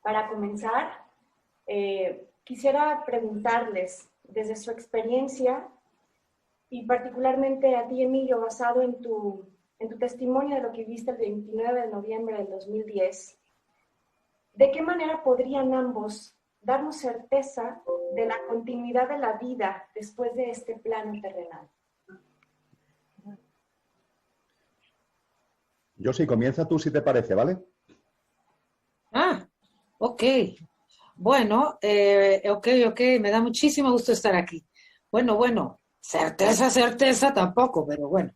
Para comenzar, quisiera preguntarles, desde su experiencia, y particularmente a ti, Emilio, basado en tu testimonio de lo que viste el 29 de noviembre del 2010, ¿de qué manera podrían ambos darnos certeza de la continuidad de la vida después de este plano terrenal? Yo sí, comienza tú si te parece, ¿vale? Ok. Bueno, ok, me da muchísimo gusto estar aquí. Bueno, certeza tampoco, pero bueno.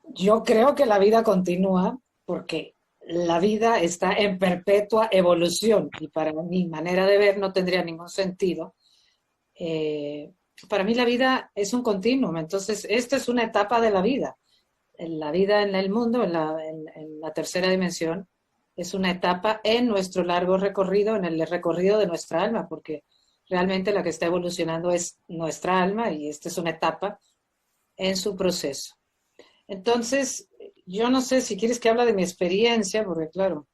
Yo creo que la vida continúa porque la vida está en perpetua evolución y para mi manera de ver no tendría ningún sentido. Para mí la vida es un continuum, entonces esta es una etapa de la vida. La vida en el mundo, en la tercera dimensión, es una etapa en nuestro largo recorrido, en el recorrido de nuestra alma, porque realmente la que está evolucionando es nuestra alma y esta es una etapa en su proceso. Entonces, yo no sé si quieres que hable de mi experiencia, porque claro,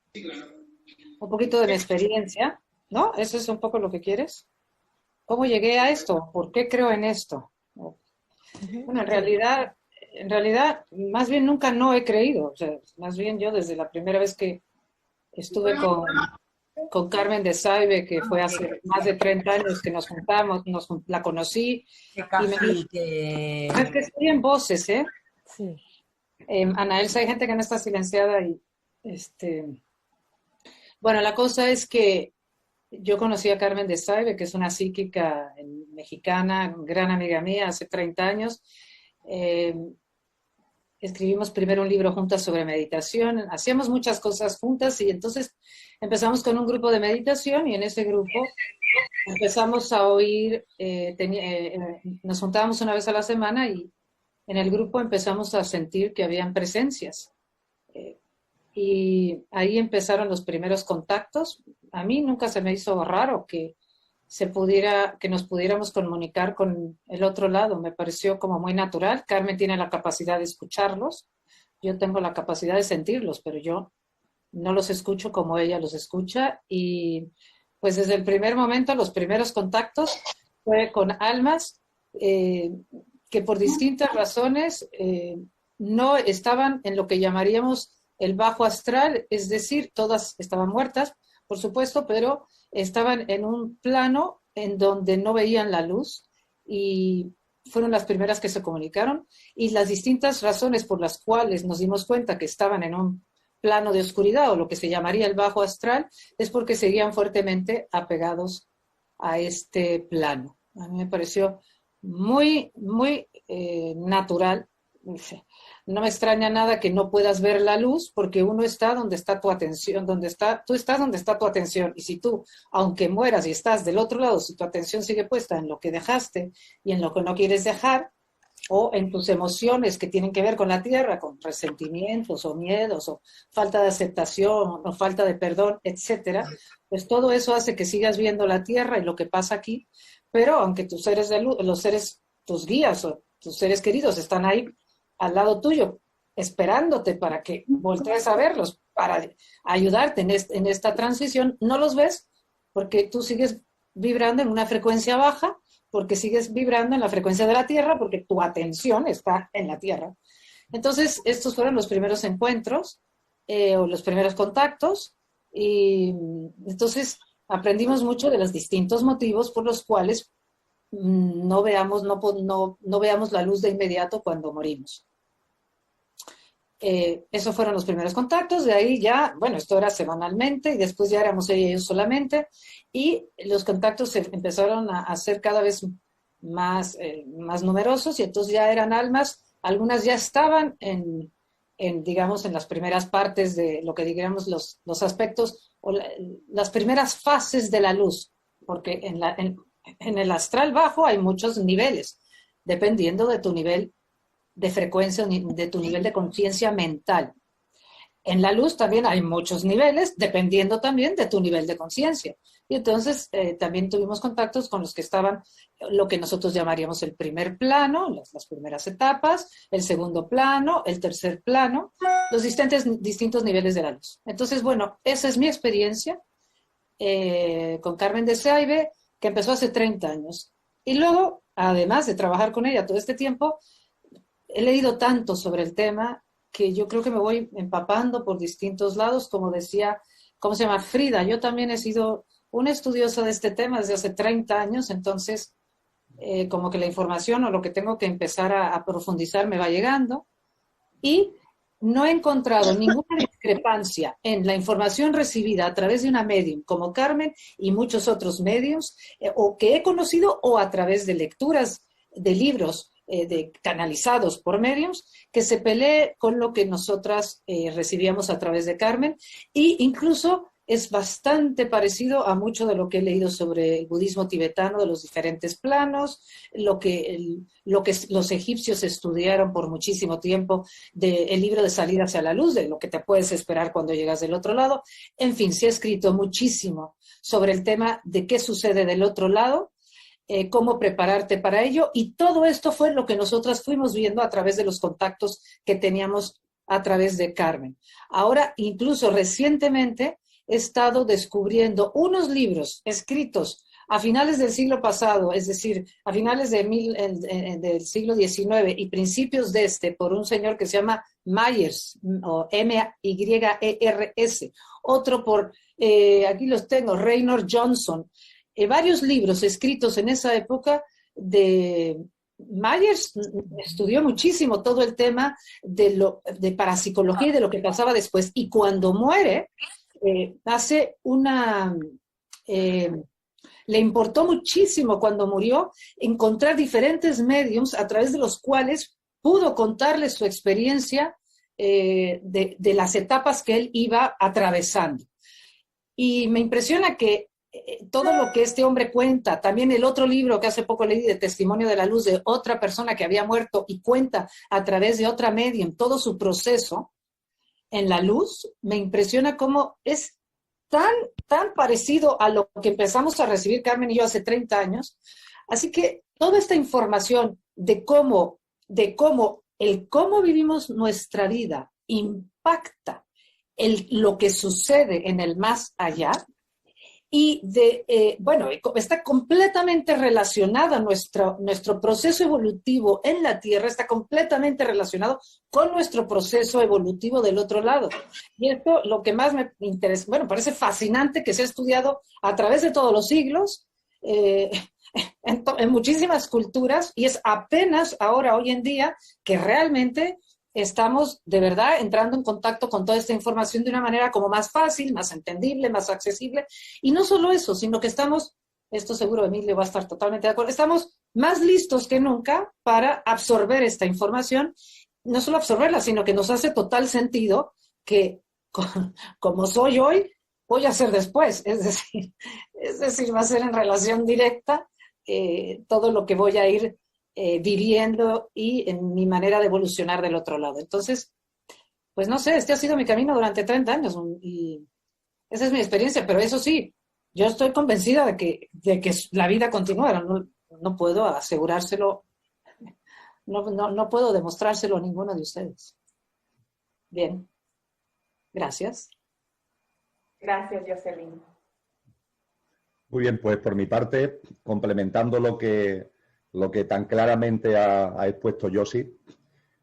un poquito de mi experiencia, ¿no? ¿Eso es un poco lo que quieres? ¿Cómo llegué a esto? ¿Por qué creo en esto? Bueno, en realidad, más bien nunca no he creído. O sea, más bien yo desde la primera vez que estuve con Carmen de Saibe, que fue hace más de 30 años que nos juntamos, la conocí. Es que estoy en voces, ¿eh? Sí. Ana Elsa, hay gente que no está silenciada y bueno, la cosa es que yo conocí a Carmen de Saibe, que es una psíquica mexicana, gran amiga mía, hace 30 años. Escribimos primero un libro juntas sobre meditación, hacíamos muchas cosas juntas y entonces empezamos con un grupo de meditación y en ese grupo empezamos a oír, nos juntábamos una vez a la semana y en el grupo empezamos a sentir que habían presencias. Y ahí empezaron los primeros contactos. A mí nunca se me hizo raro que nos pudiéramos comunicar con el otro lado. Me pareció como muy natural. Carmen tiene la capacidad de escucharlos. Yo tengo la capacidad de sentirlos, pero yo no los escucho como ella los escucha. Y pues desde el primer momento, los primeros contactos fue con almas que por distintas razones no estaban en lo que llamaríamos el bajo astral, es decir, todas estaban muertas, por supuesto, pero estaban en un plano en donde no veían la luz y fueron las primeras que se comunicaron y las distintas razones por las cuales nos dimos cuenta que estaban en un plano de oscuridad o lo que se llamaría el bajo astral es porque seguían fuertemente apegados a este plano. A mí me pareció muy natural. No me extraña nada que no puedas ver la luz porque uno está donde está tu atención, tú estás donde está tu atención y si tú, aunque mueras y estás del otro lado, si tu atención sigue puesta en lo que dejaste y en lo que no quieres dejar o en tus emociones que tienen que ver con la tierra, con resentimientos o miedos o falta de aceptación o falta de perdón, etcétera, pues todo eso hace que sigas viendo la tierra y lo que pasa aquí, pero aunque tus seres de luz, tus guías o tus seres queridos están ahí al lado tuyo, esperándote para que voltees a verlos, para ayudarte en esta transición, no los ves porque tú sigues vibrando en una frecuencia baja, porque sigues vibrando en la frecuencia de la Tierra, porque tu atención está en la Tierra. Entonces, estos fueron los primeros encuentros o los primeros contactos y entonces aprendimos mucho de los distintos motivos por los cuales no veamos la luz de inmediato cuando morimos. Esos fueron los primeros contactos, de ahí ya, bueno, esto era semanalmente y después ya éramos ella y yo solamente y los contactos se empezaron a hacer cada vez más numerosos y entonces ya eran almas, algunas ya estaban digamos, en las primeras partes de lo que digamos los aspectos o las primeras fases de la luz, porque en el astral bajo hay muchos niveles, dependiendo de tu nivel de frecuencia, de tu nivel de conciencia mental. En la luz también hay muchos niveles, dependiendo también de tu nivel de conciencia. Y entonces también tuvimos contactos con los que estaban lo que nosotros llamaríamos el primer plano, las primeras etapas, el segundo plano, el tercer plano, los distintos niveles de la luz. Entonces, bueno, esa es mi experiencia con Carmen de Saibe, que empezó hace 30 años. Y luego, además de trabajar con ella todo este tiempo, he leído tanto sobre el tema que yo creo que me voy empapando por distintos lados, como decía, ¿cómo se llama? Frida. Yo también he sido una estudiosa de este tema desde hace 30 años, entonces como que la información o lo que tengo que empezar a profundizar me va llegando. Y no he encontrado ninguna discrepancia en la información recibida a través de una medium como Carmen y muchos otros mediums, o que he conocido o a través de lecturas de libros canalizados por mediums, que se pelee con lo que nosotras recibíamos a través de Carmen, e incluso es bastante parecido a mucho de lo que he leído sobre el budismo tibetano, de los diferentes planos, lo que los egipcios estudiaron por muchísimo tiempo del libro de Salida hacia la luz, de lo que te puedes esperar cuando llegas del otro lado. En fin, se ha escrito muchísimo sobre el tema de qué sucede del otro lado, cómo prepararte para ello, y todo esto fue lo que nosotras fuimos viendo a través de los contactos que teníamos a través de Carmen. Ahora, incluso recientemente, he estado descubriendo unos libros escritos a finales del siglo pasado, es decir, a finales del siglo XIX y principios de por un señor que se llama Myers, o M-Y-E-R-S, otro por, aquí los tengo, Raynor Johnson, varios libros escritos en esa época de... Myers estudió muchísimo todo el tema de parapsicología y de lo que pasaba después, y cuando muere, hace una... le importó muchísimo cuando murió encontrar diferentes mediums a través de los cuales pudo contarles su experiencia de las etapas que él iba atravesando. Y me impresiona que todo lo que este hombre cuenta, también el otro libro que hace poco leí de Testimonio de la Luz, de otra persona que había muerto y cuenta a través de otra medium todo su proceso en la luz, me impresiona cómo es tan parecido a lo que empezamos a recibir Carmen y yo hace 30 años. Así que toda esta información de cómo vivimos nuestra vida impacta lo que sucede en el más allá, y está completamente relacionada nuestro proceso evolutivo en la Tierra, está completamente relacionado con nuestro proceso evolutivo del otro lado. Y esto lo que más me interesa, parece fascinante, que se ha estudiado a través de todos los siglos, en muchísimas culturas, y es apenas ahora, hoy en día, que realmente estamos de verdad entrando en contacto con toda esta información de una manera como más fácil, más entendible, más accesible. Y no solo eso, sino que estamos, esto seguro Emilio va a estar totalmente de acuerdo, estamos más listos que nunca para absorber esta información, no solo absorberla, sino que nos hace total sentido que como soy hoy, voy a ser después, es decir, va a ser en relación directa todo lo que voy a ir viviendo y en mi manera de evolucionar del otro lado. Entonces, pues no sé, este ha sido mi camino durante 30 años y esa es mi experiencia, pero eso sí, yo estoy convencida de que la vida continúa, no puedo asegurárselo, no puedo demostrárselo a ninguno de ustedes. Bien, gracias. Gracias, Jocelyn. Muy bien, pues por mi parte, complementando lo que tan claramente ha expuesto Josi,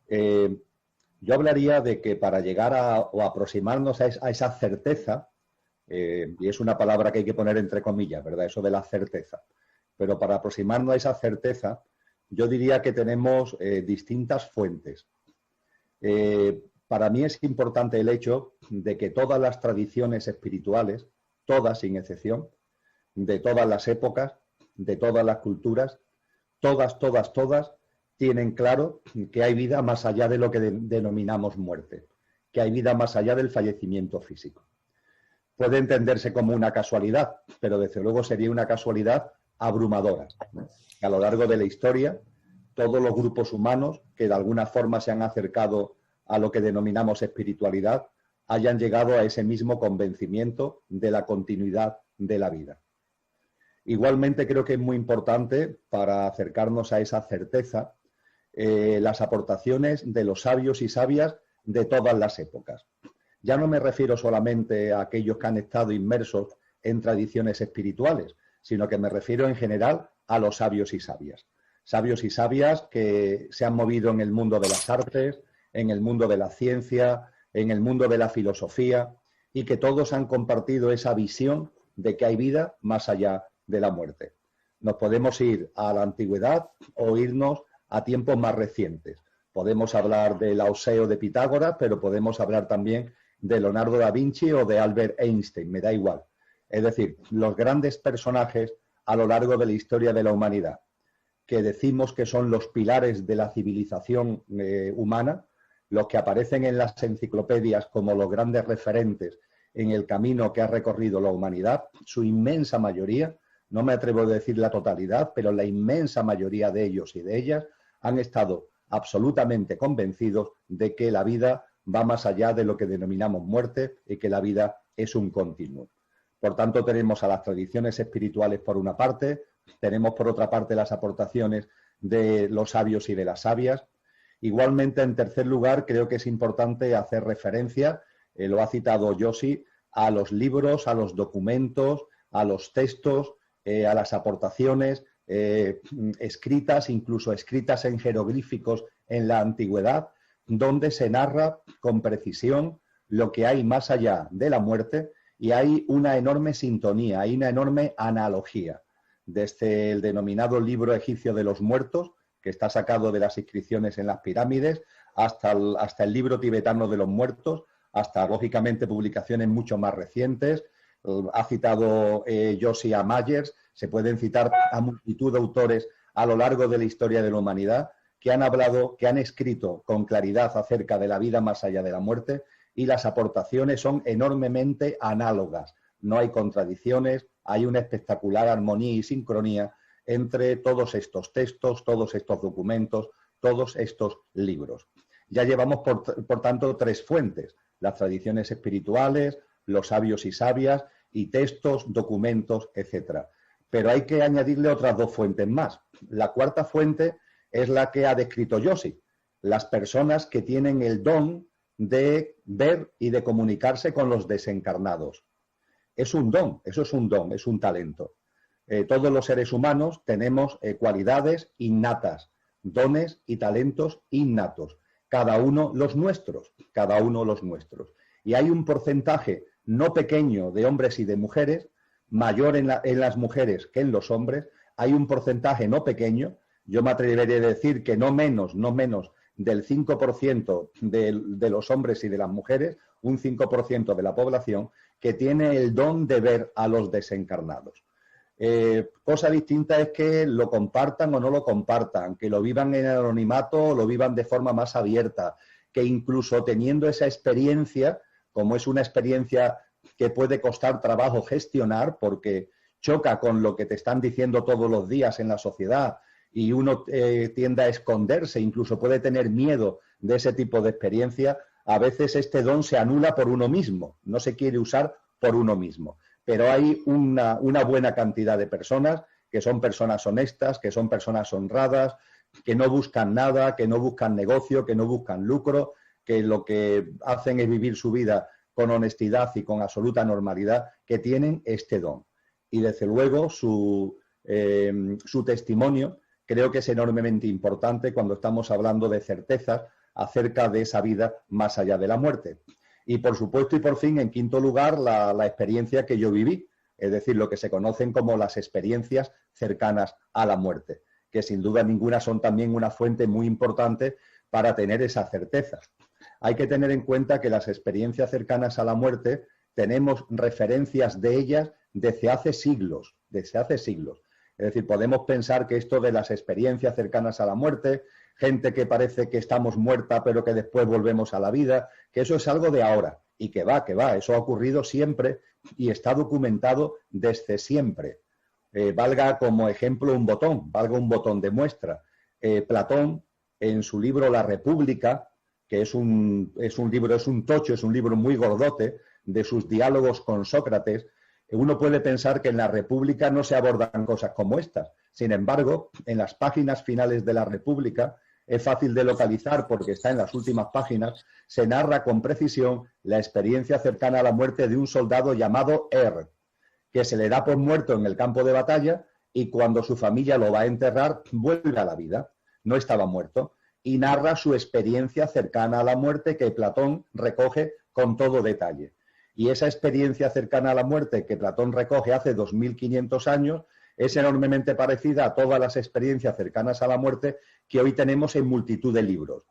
yo hablaría de que para llegar o aproximarnos a esa certeza, y es una palabra que hay que poner entre comillas, ¿verdad? Eso de la certeza. Pero para aproximarnos a esa certeza, yo diría que tenemos distintas fuentes. Para mí es importante el hecho de que todas las tradiciones espirituales, todas sin excepción, de todas las épocas, de todas las culturas, todas tienen claro que hay vida más allá de lo que denominamos muerte, que hay vida más allá del fallecimiento físico. Puede entenderse como una casualidad, pero desde luego sería una casualidad abrumadora. A lo largo de la historia, todos los grupos humanos que de alguna forma se han acercado a lo que denominamos espiritualidad, hayan llegado a ese mismo convencimiento de la continuidad de la vida. Igualmente creo que es muy importante para acercarnos a esa certeza las aportaciones de los sabios y sabias de todas las épocas. Ya no me refiero solamente a aquellos que han estado inmersos en tradiciones espirituales, sino que me refiero en general a los sabios y sabias. Sabios y sabias que se han movido en el mundo de las artes, en el mundo de la ciencia, en el mundo de la filosofía, y que todos han compartido esa visión de que hay vida más allá de la muerte. Nos podemos ir a la antigüedad o irnos a tiempos más recientes. Podemos hablar del Laoseo de Pitágoras, pero podemos hablar también de Leonardo da Vinci o de Albert Einstein, me da igual. Es decir, los grandes personajes a lo largo de la historia de la humanidad, que decimos que son los pilares de la civilización humana, los que aparecen en las enciclopedias como los grandes referentes en el camino que ha recorrido la humanidad, su inmensa mayoría, no me atrevo a decir la totalidad, pero la inmensa mayoría de ellos y de ellas han estado absolutamente convencidos de que la vida va más allá de lo que denominamos muerte y que la vida es un continuo. Por tanto, tenemos a las tradiciones espirituales por una parte, tenemos por otra parte las aportaciones de los sabios y de las sabias. Igualmente, en tercer lugar, creo que es importante hacer referencia, lo ha citado Joshi, a los libros, a los documentos, a los textos, a las aportaciones escritas, incluso escritas en jeroglíficos en la antigüedad, donde se narra con precisión lo que hay más allá de la muerte y hay una enorme sintonía, hay una enorme analogía. Desde el denominado libro egipcio de los muertos, que está sacado de las inscripciones en las pirámides, hasta el libro tibetano de los muertos, hasta, lógicamente, publicaciones mucho más recientes. Ha citado Joshi a Myers, se pueden citar a multitud de autores a lo largo de la historia de la humanidad que han hablado, que han escrito con claridad acerca de la vida más allá de la muerte, y las aportaciones son enormemente análogas. No hay contradicciones, hay una espectacular armonía y sincronía entre todos estos textos, todos estos documentos, todos estos libros. Ya llevamos, por tanto, tres fuentes: las tradiciones espirituales, los sabios y sabias, y textos, documentos, etc. Pero hay que añadirle otras dos fuentes más. La cuarta fuente es la que ha descrito Joshi, las personas que tienen el don de ver y de comunicarse con los desencarnados. Es un don, eso es un don, es un talento. Todos los seres humanos tenemos cualidades innatas, dones y talentos innatos, cada uno los nuestros, cada uno los nuestros. Y hay un porcentaje no pequeño de hombres y de mujeres, mayor en las mujeres que en los hombres, hay un porcentaje no pequeño, yo me atrevería a decir que no menos del 5% de los hombres y de las mujeres, un 5% de la población, que tiene el don de ver a los desencarnados. Cosa distinta es que lo compartan o no lo compartan, que lo vivan en el anonimato o lo vivan de forma más abierta, que incluso teniendo esa experiencia, como es una experiencia que puede costar trabajo gestionar porque choca con lo que te están diciendo todos los días en la sociedad y uno tiende a esconderse, incluso puede tener miedo de ese tipo de experiencia, a veces este don se anula por uno mismo, no se quiere usar por uno mismo. Pero hay una buena cantidad de personas que son personas honestas, que son personas honradas, que no buscan nada, que no buscan negocio, que no buscan lucro, que lo que hacen es vivir su vida con honestidad y con absoluta normalidad, que tienen este don. Y desde luego su testimonio creo que es enormemente importante cuando estamos hablando de certezas acerca de esa vida más allá de la muerte. Y por supuesto y por fin, en quinto lugar, la experiencia que yo viví, es decir, lo que se conocen como las experiencias cercanas a la muerte, que sin duda ninguna son también una fuente muy importante para tener esas certezas. Hay que tener en cuenta que las experiencias cercanas a la muerte tenemos referencias de ellas desde hace siglos, Es decir, podemos pensar que esto de las experiencias cercanas a la muerte, gente que parece que estamos muerta pero que después volvemos a la vida, que eso es algo de ahora y que va, eso ha ocurrido siempre y está documentado desde siempre. Valga como ejemplo un botón de muestra. Platón, en su libro La República, que es un libro, es un tocho, es un libro muy gordote, de sus diálogos con Sócrates, uno puede pensar que en la República no se abordan cosas como estas. Sin embargo, en las páginas finales de la República, es fácil de localizar porque está en las últimas páginas, se narra con precisión la experiencia cercana a la muerte de un soldado llamado Er, que se le da por muerto en el campo de batalla y cuando su familia lo va a enterrar, vuelve a la vida. No estaba muerto. Y narra su experiencia cercana a la muerte que Platón recoge con todo detalle. Y esa experiencia cercana a la muerte que Platón recoge hace 2500 años es enormemente parecida a todas las experiencias cercanas a la muerte que hoy tenemos en multitud de libros.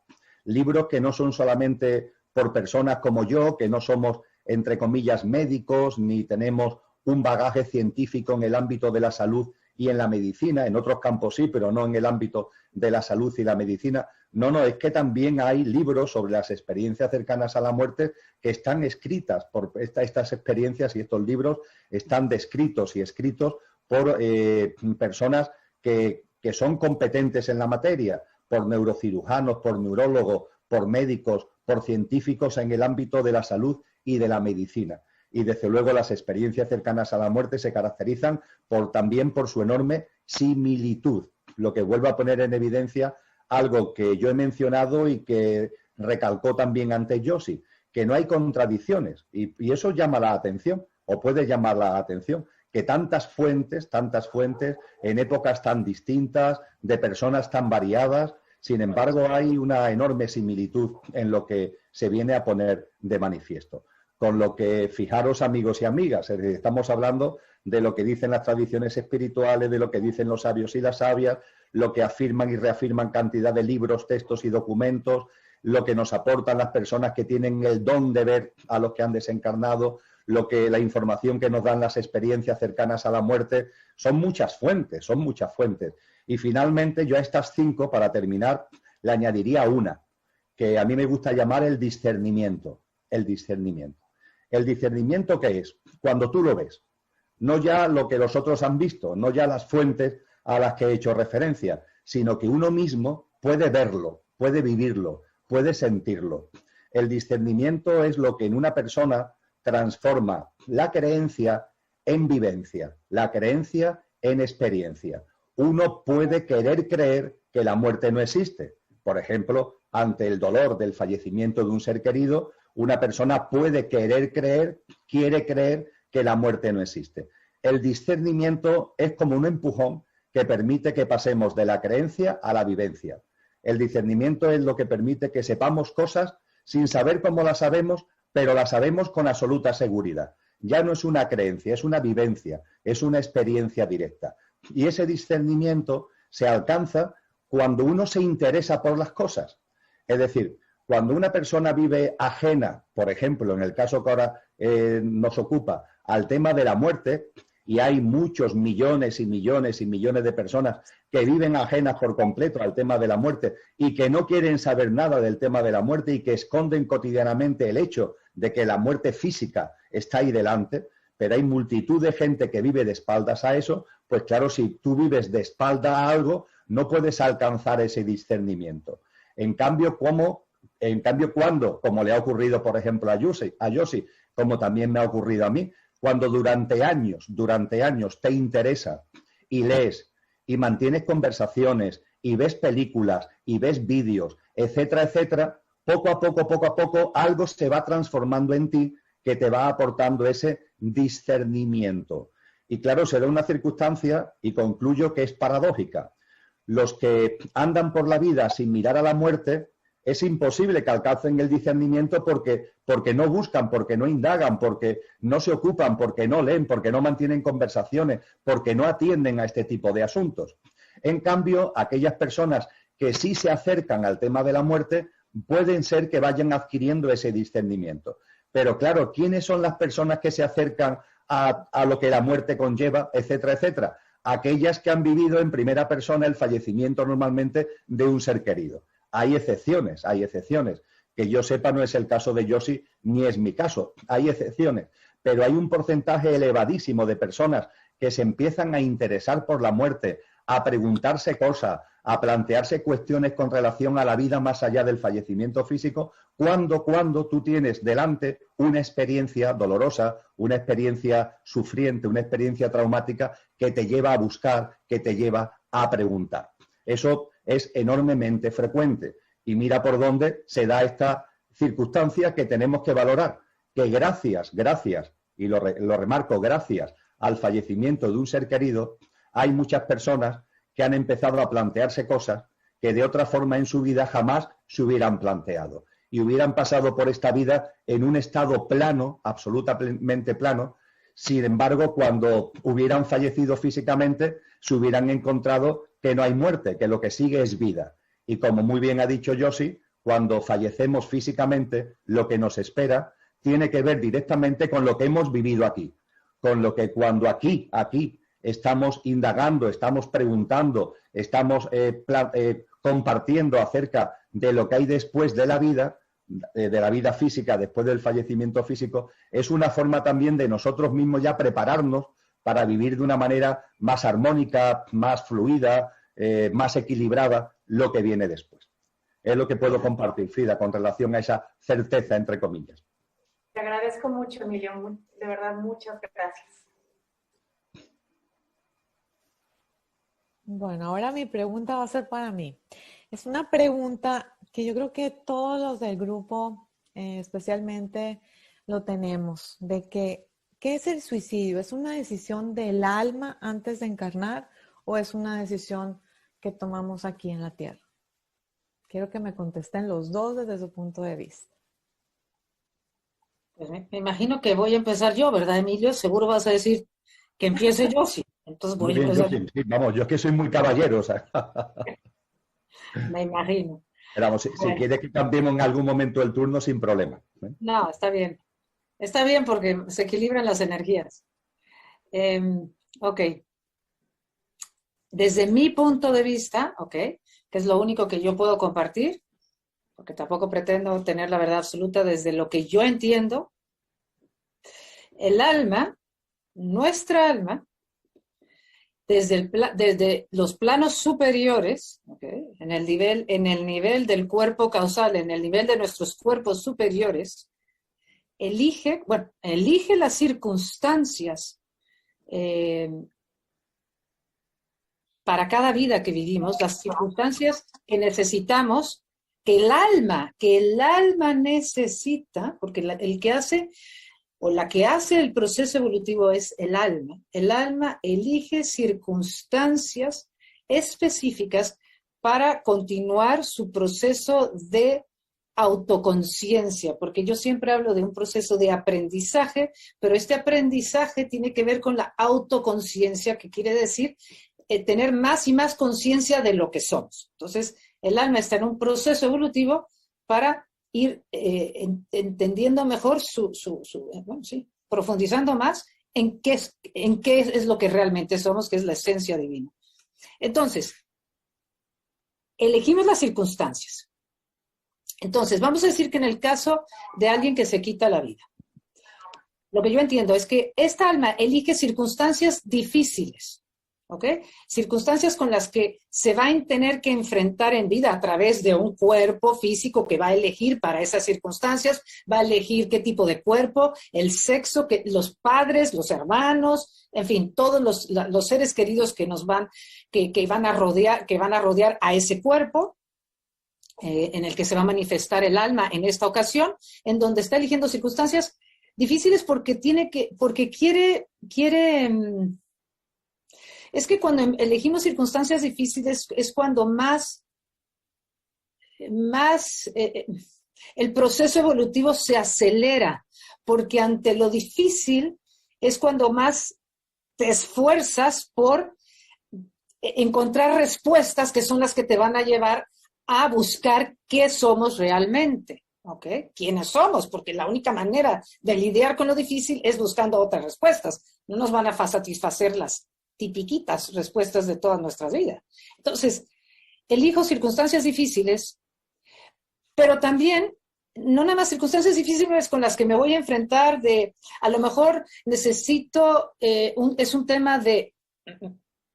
Libros que no son solamente por personas como yo, que no somos, entre comillas, médicos, ni tenemos un bagaje científico en el ámbito de la salud y en la medicina, en otros campos sí, pero no en el ámbito de la salud y la medicina. No, es que también hay libros sobre las experiencias cercanas a la muerte que están escritas por estas experiencias y estos libros están descritos y escritos por personas que son competentes en la materia, por neurocirujanos, por neurólogos, por médicos, por científicos en el ámbito de la salud y de la medicina. Y desde luego las experiencias cercanas a la muerte se caracterizan también por su enorme similitud, lo que vuelve a poner en evidencia algo que yo he mencionado y que recalcó también antes Yossi, que no hay contradicciones y eso llama la atención o puede llamar la atención, que tantas fuentes en épocas tan distintas, de personas tan variadas, sin embargo hay una enorme similitud en lo que se viene a poner de manifiesto. Con lo que, fijaros amigos y amigas, estamos hablando de lo que dicen las tradiciones espirituales, de lo que dicen los sabios y las sabias, lo que afirman y reafirman cantidad de libros, textos y documentos, lo que nos aportan las personas que tienen el don de ver a los que han desencarnado, la información que nos dan las experiencias cercanas a la muerte, son muchas fuentes. Y finalmente yo a estas 5, para terminar, le añadiría una, que a mí me gusta llamar el discernimiento. El discernimiento. ¿El discernimiento qué es? Cuando tú lo ves, no ya lo que los otros han visto, no ya las fuentes a las que he hecho referencia, sino que uno mismo puede verlo, puede vivirlo, puede sentirlo. El discernimiento es lo que en una persona transforma la creencia en vivencia, la creencia en experiencia. Uno puede querer creer que la muerte no existe. Por ejemplo, ante el dolor del fallecimiento de un ser querido, una persona puede quiere creer que la muerte no existe. El discernimiento es como un empujón que permite que pasemos de la creencia a la vivencia. El discernimiento es lo que permite que sepamos cosas sin saber cómo las sabemos, pero las sabemos con absoluta seguridad. Ya no es una creencia, es una vivencia, es una experiencia directa. Y ese discernimiento se alcanza cuando uno se interesa por las cosas. Es decir, cuando una persona vive ajena, por ejemplo, en el caso que ahora nos ocupa, al tema de la muerte, y hay muchos millones y millones y millones de personas que viven ajenas por completo al tema de la muerte y que no quieren saber nada del tema de la muerte y que esconden cotidianamente el hecho de que la muerte física está ahí delante, pero hay multitud de gente que vive de espaldas a eso, pues claro, si tú vives de espalda a algo, no puedes alcanzar ese discernimiento. En cambio, cuando, como le ha ocurrido, por ejemplo, a Yossi, como también me ha ocurrido a mí, cuando durante años te interesa y lees y mantienes conversaciones y ves películas y ves vídeos, etcétera, etcétera, poco a poco, algo se va transformando en ti que te va aportando ese discernimiento. Y claro, será una circunstancia, y concluyo que es paradójica. Los que andan por la vida sin mirar a la muerte, es imposible que alcancen el discernimiento porque no buscan, porque no indagan, porque no se ocupan, porque no leen, porque no mantienen conversaciones, porque no atienden a este tipo de asuntos. En cambio, aquellas personas que sí se acercan al tema de la muerte pueden ser que vayan adquiriendo ese discernimiento. Pero claro, ¿quiénes son las personas que se acercan a lo que la muerte conlleva, etcétera, etcétera? Aquellas que han vivido en primera persona el fallecimiento normalmente de un ser querido. Hay excepciones, que yo sepa no es el caso de Yossi ni es mi caso, hay excepciones, pero hay un porcentaje elevadísimo de personas que se empiezan a interesar por la muerte, a preguntarse cosas, a plantearse cuestiones con relación a la vida más allá del fallecimiento físico, cuando tú tienes delante una experiencia dolorosa, una experiencia sufriente, una experiencia traumática que te lleva a buscar, que te lleva a preguntar. Eso es enormemente frecuente. Y mira por dónde se da esta circunstancia que tenemos que valorar, que gracias, y lo remarco, gracias al fallecimiento de un ser querido, hay muchas personas que han empezado a plantearse cosas que de otra forma en su vida jamás se hubieran planteado y hubieran pasado por esta vida en un estado plano, absolutamente plano. Sin embargo, cuando hubieran fallecido físicamente, se hubieran encontrado que no hay muerte, que lo que sigue es vida. Y como muy bien ha dicho Josi, cuando fallecemos físicamente, lo que nos espera tiene que ver directamente con lo que hemos vivido aquí, con lo que cuando aquí estamos indagando, estamos preguntando, estamos compartiendo acerca de lo que hay después de la vida física, después del fallecimiento físico, es una forma también de nosotros mismos ya prepararnos para vivir de una manera más armónica, más fluida, más equilibrada, lo que viene después. Es lo que puedo compartir, Frida, con relación a esa certeza, entre comillas. Te agradezco mucho, Emilio. De verdad, muchas gracias. Bueno, ahora mi pregunta va a ser para mí. Es una pregunta que yo creo que todos los del grupo, especialmente, lo tenemos, de que, ¿qué es el suicidio? ¿Es una decisión del alma antes de encarnar o es una decisión que tomamos aquí en la Tierra? Quiero que me contesten los dos desde su punto de vista. Pues me imagino que voy a empezar yo, ¿verdad, Emilio? Seguro vas a decir que empiece yo, sí. Entonces voy a empezar. Sí, vamos, yo es que soy muy caballero, o sea. Me imagino. Pero vamos, si quieres que cambiemos en algún momento el turno, sin problema. No, está bien. Está bien porque se equilibran las energías. Ok. Desde mi punto de vista, ok, que es lo único que yo puedo compartir, porque tampoco pretendo tener la verdad absoluta desde lo que yo entiendo, el alma, nuestra alma, desde los planos superiores, ¿okay? en el nivel del cuerpo causal, en el nivel de nuestros cuerpos superiores, elige las circunstancias para cada vida que vivimos, las circunstancias que necesitamos, que el alma necesita, porque el que hace o la que hace el proceso evolutivo es el alma. El alma elige circunstancias específicas para continuar su proceso de autoconciencia, porque yo siempre hablo de un proceso de aprendizaje, pero este aprendizaje tiene que ver con la autoconciencia, que quiere decir tener más y más conciencia de lo que somos. Entonces, el alma está en un proceso evolutivo para ir entendiendo mejor profundizando más en qué es lo que realmente somos, que es la esencia divina. Entonces, elegimos las circunstancias. Entonces, vamos a decir que en el caso de alguien que se quita la vida, lo que yo entiendo es que esta alma elige circunstancias difíciles, ¿ok? Circunstancias con las que se va a tener que enfrentar en vida a través de un cuerpo físico que va a elegir para esas circunstancias, va a elegir qué tipo de cuerpo, el sexo, los padres, los hermanos, en fin, todos los seres queridos que nos van a rodear a ese cuerpo, en el que se va a manifestar el alma en esta ocasión, en donde está eligiendo circunstancias difíciles porque quiere. Es que cuando elegimos circunstancias difíciles es cuando más el proceso evolutivo se acelera, porque ante lo difícil es cuando más te esfuerzas por encontrar respuestas que son las que te van a llevar a buscar qué somos realmente, ¿ok? ¿Quiénes somos? Porque la única manera de lidiar con lo difícil es buscando otras respuestas. No nos van a satisfacer las tipiquitas respuestas de todas nuestras vidas. Entonces, elijo circunstancias difíciles, pero también, no nada más circunstancias difíciles con las que me voy a enfrentar a lo mejor necesito,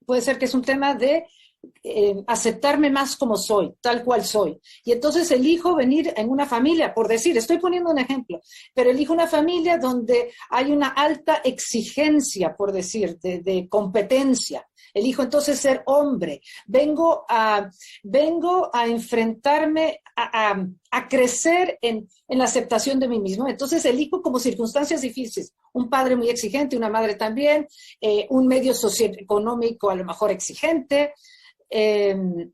puede ser que es un tema de aceptarme más como soy, tal cual soy. Y entonces elijo venir en una familia, por decir, estoy poniendo un ejemplo, pero elijo una familia donde hay una alta exigencia, por decir, de competencia. Elijo entonces ser hombre. Vengo a enfrentarme, a crecer en la aceptación de mí mismo. Entonces elijo como circunstancias difíciles. Un padre muy exigente, una madre también, un medio socioeconómico a lo mejor exigente. En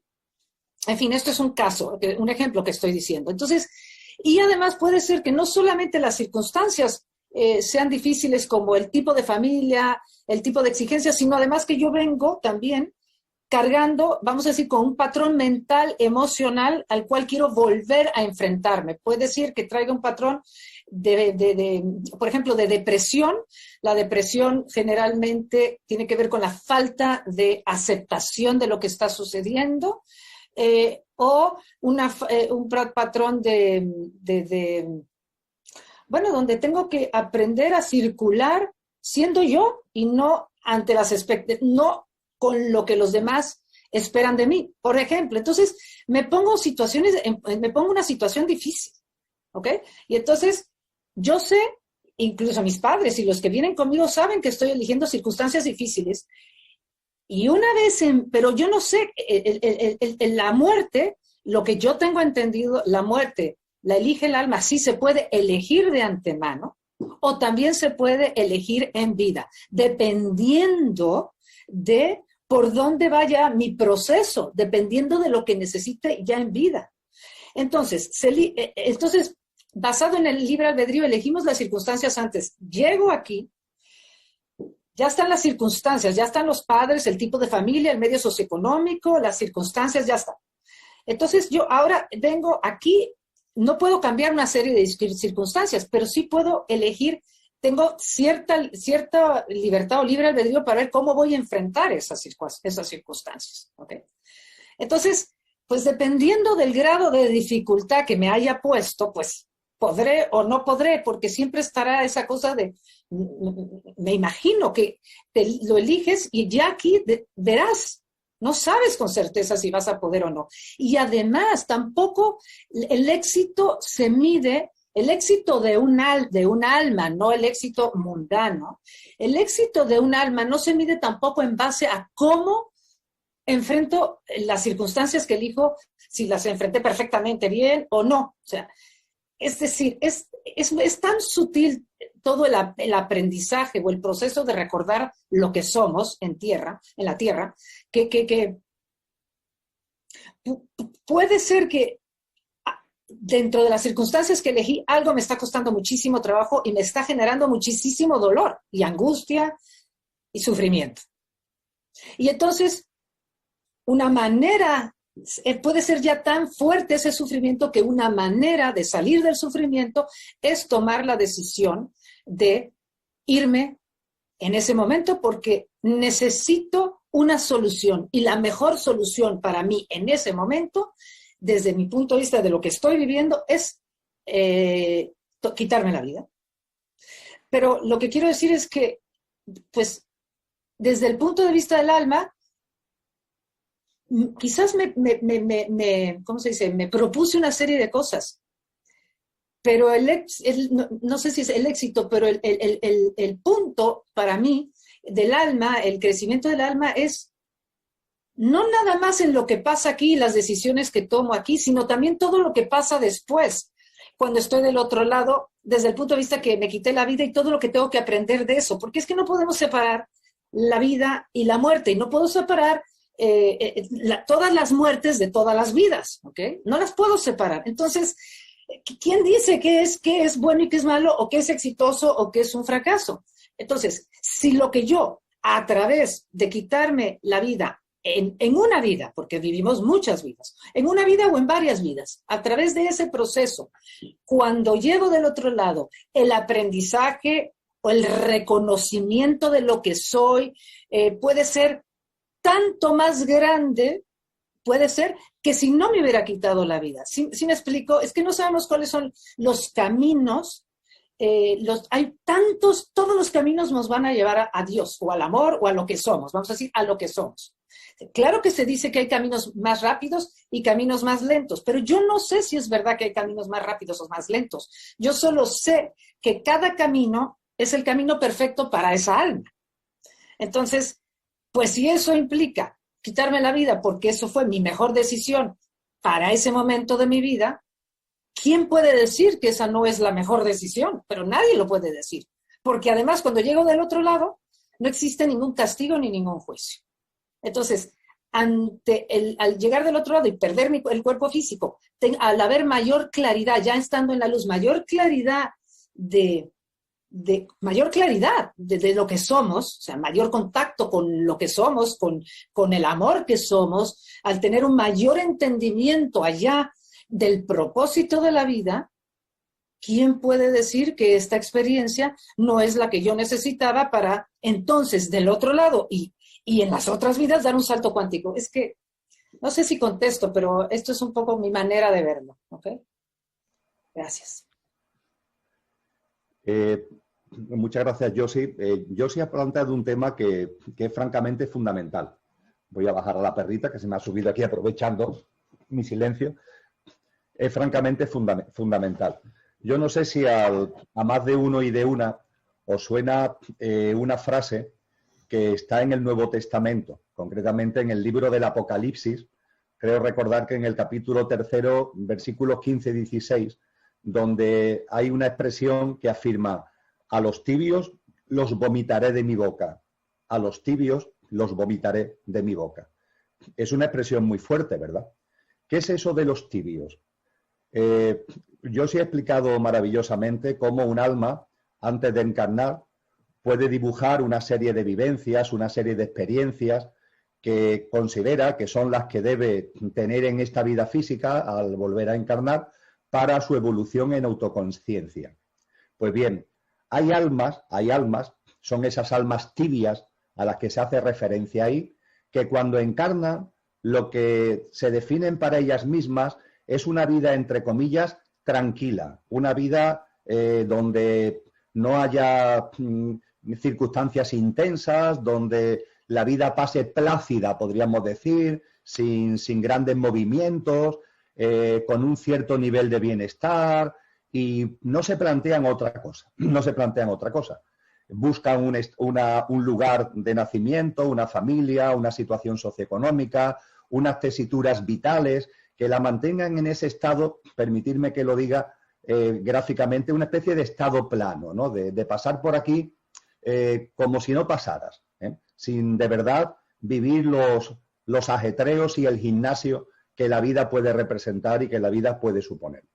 fin, esto es un caso, un ejemplo que estoy diciendo. Entonces, y además puede ser que no solamente las circunstancias sean difíciles como el tipo de familia, el tipo de exigencia, sino además que yo vengo también cargando, vamos a decir, con un patrón mental, emocional, al cual quiero volver a enfrentarme. Puede decir que traiga un patrón por ejemplo, de depresión. La depresión generalmente tiene que ver con la falta de aceptación de lo que está sucediendo, o un patrón bueno, donde tengo que aprender a circular siendo yo y no ante las no con lo que los demás esperan de mí. Por ejemplo, entonces me pongo una situación difícil, ¿ok? Y entonces yo sé, incluso mis padres y los que vienen conmigo saben que estoy eligiendo circunstancias difíciles. Y una vez, pero yo no sé, la muerte, lo que yo tengo entendido, la muerte la elige el alma, sí se puede elegir de antemano o también se puede elegir en vida, dependiendo de por dónde vaya mi proceso, dependiendo de lo que necesite ya en vida. Entonces, basado en el libre albedrío, elegimos las circunstancias antes. Llego aquí, ya están las circunstancias, ya están los padres, el tipo de familia, el medio socioeconómico, las circunstancias, ya están. Entonces, yo ahora vengo aquí, no puedo cambiar una serie de circunstancias, pero sí puedo elegir, tengo cierta libertad o libre albedrío para ver cómo voy a enfrentar esas circunstancias. ¿Okay? Entonces, pues dependiendo del grado de dificultad que me haya puesto, pues podré o no podré, porque siempre estará esa cosa de, me imagino que lo eliges y ya aquí verás. No sabes con certeza si vas a poder o no. Y además, tampoco el éxito se mide, el éxito de un alma, no el éxito mundano. El éxito de un alma no se mide tampoco en base a cómo enfrento las circunstancias que elijo, si las enfrenté perfectamente bien o no. O sea, es decir, es tan sutil todo el aprendizaje o el proceso de recordar lo que somos en la tierra, que puede ser que dentro de las circunstancias que elegí, algo me está costando muchísimo trabajo y me está generando muchísimo dolor y angustia y sufrimiento. Y entonces, una manera, puede ser ya tan fuerte ese sufrimiento que una manera de salir del sufrimiento es tomar la decisión de irme en ese momento porque necesito una solución y la mejor solución para mí en ese momento, desde mi punto de vista de lo que estoy viviendo, es quitarme la vida. Pero lo que quiero decir es que, pues, desde el punto de vista del alma, quizás ¿cómo se dice? Me propuse una serie de cosas, pero no sé si es el éxito, pero el punto para mí del alma, el crecimiento del alma es no nada más en lo que pasa aquí, las decisiones que tomo aquí, sino también todo lo que pasa después, cuando estoy del otro lado, desde el punto de vista que me quité la vida y todo lo que tengo que aprender de eso, porque es que no podemos separar la vida y la muerte, y no puedo separar todas las muertes de todas las vidas, ¿ok? No las puedo separar. Entonces, ¿quién dice qué es bueno y qué es malo, o qué es exitoso o qué es un fracaso? Entonces, si lo que yo, a través de quitarme la vida, en una vida, porque vivimos muchas vidas, en una vida o en varias vidas, a través de ese proceso, cuando llevo del otro lado el aprendizaje o el reconocimiento de lo que soy, puede ser tanto más grande, puede ser, que si no me hubiera quitado la vida. ¿Sí me explico? Es que no sabemos cuáles son los caminos, hay tantos, todos los caminos nos van a llevar a Dios, o al amor, o a lo que somos, vamos a decir, a lo que somos. Claro que se dice que hay caminos más rápidos y caminos más lentos, pero yo no sé si es verdad que hay caminos más rápidos o más lentos. Yo solo sé que cada camino es el camino perfecto para esa alma. Entonces, pues si eso implica quitarme la vida porque eso fue mi mejor decisión para ese momento de mi vida, ¿quién puede decir que esa no es la mejor decisión? Pero nadie lo puede decir. Porque además, cuando llego del otro lado, no existe ningún castigo ni ningún juicio. Entonces, al llegar del otro lado y perder el cuerpo físico, al haber mayor claridad, ya estando en la luz, mayor claridad de lo que somos, o sea, mayor contacto con lo que somos, con el amor que somos, al tener un mayor entendimiento allá del propósito de la vida, ¿quién puede decir que esta experiencia no es la que yo necesitaba para entonces del otro lado y en las otras vidas dar un salto cuántico? Es que no sé si contesto, pero esto es un poco mi manera de verlo, ¿ok? Gracias. Muchas gracias, Josie. Josie ha planteado un tema que es francamente fundamental. Voy a bajar a la perrita que se me ha subido aquí aprovechando mi silencio. Es francamente fundamental. Yo no sé si a más de uno y de una os suena una frase que está en el Nuevo Testamento, concretamente en el libro del Apocalipsis. Creo recordar que en el capítulo 3, versículos 15 y 16, donde hay una expresión que afirma: a los tibios los vomitaré de mi boca, a los tibios los vomitaré de mi boca. Es una expresión muy fuerte, ¿verdad? ¿Qué es eso de los tibios? Yo sí he explicado maravillosamente cómo un alma, antes de encarnar, puede dibujar una serie de vivencias, una serie de experiencias que considera que son las que debe tener en esta vida física al volver a encarnar para su evolución en autoconsciencia. Pues bien, hay almas, son esas almas tibias a las que se hace referencia ahí, que cuando encarnan, lo que se definen para ellas mismas es una vida, entre comillas, tranquila, una vida donde no haya circunstancias intensas, donde la vida pase plácida, podríamos decir, sin grandes movimientos, con un cierto nivel de bienestar, y no se plantean otra cosa, Buscan un lugar de nacimiento, una familia, una situación socioeconómica, unas tesituras vitales que la mantengan en ese estado, permitirme que lo diga gráficamente, una especie de estado plano, ¿no? De pasar por aquí como si no pasaras, sin de verdad vivir los ajetreos y el gimnasio que la vida puede representar y que la vida puede suponer.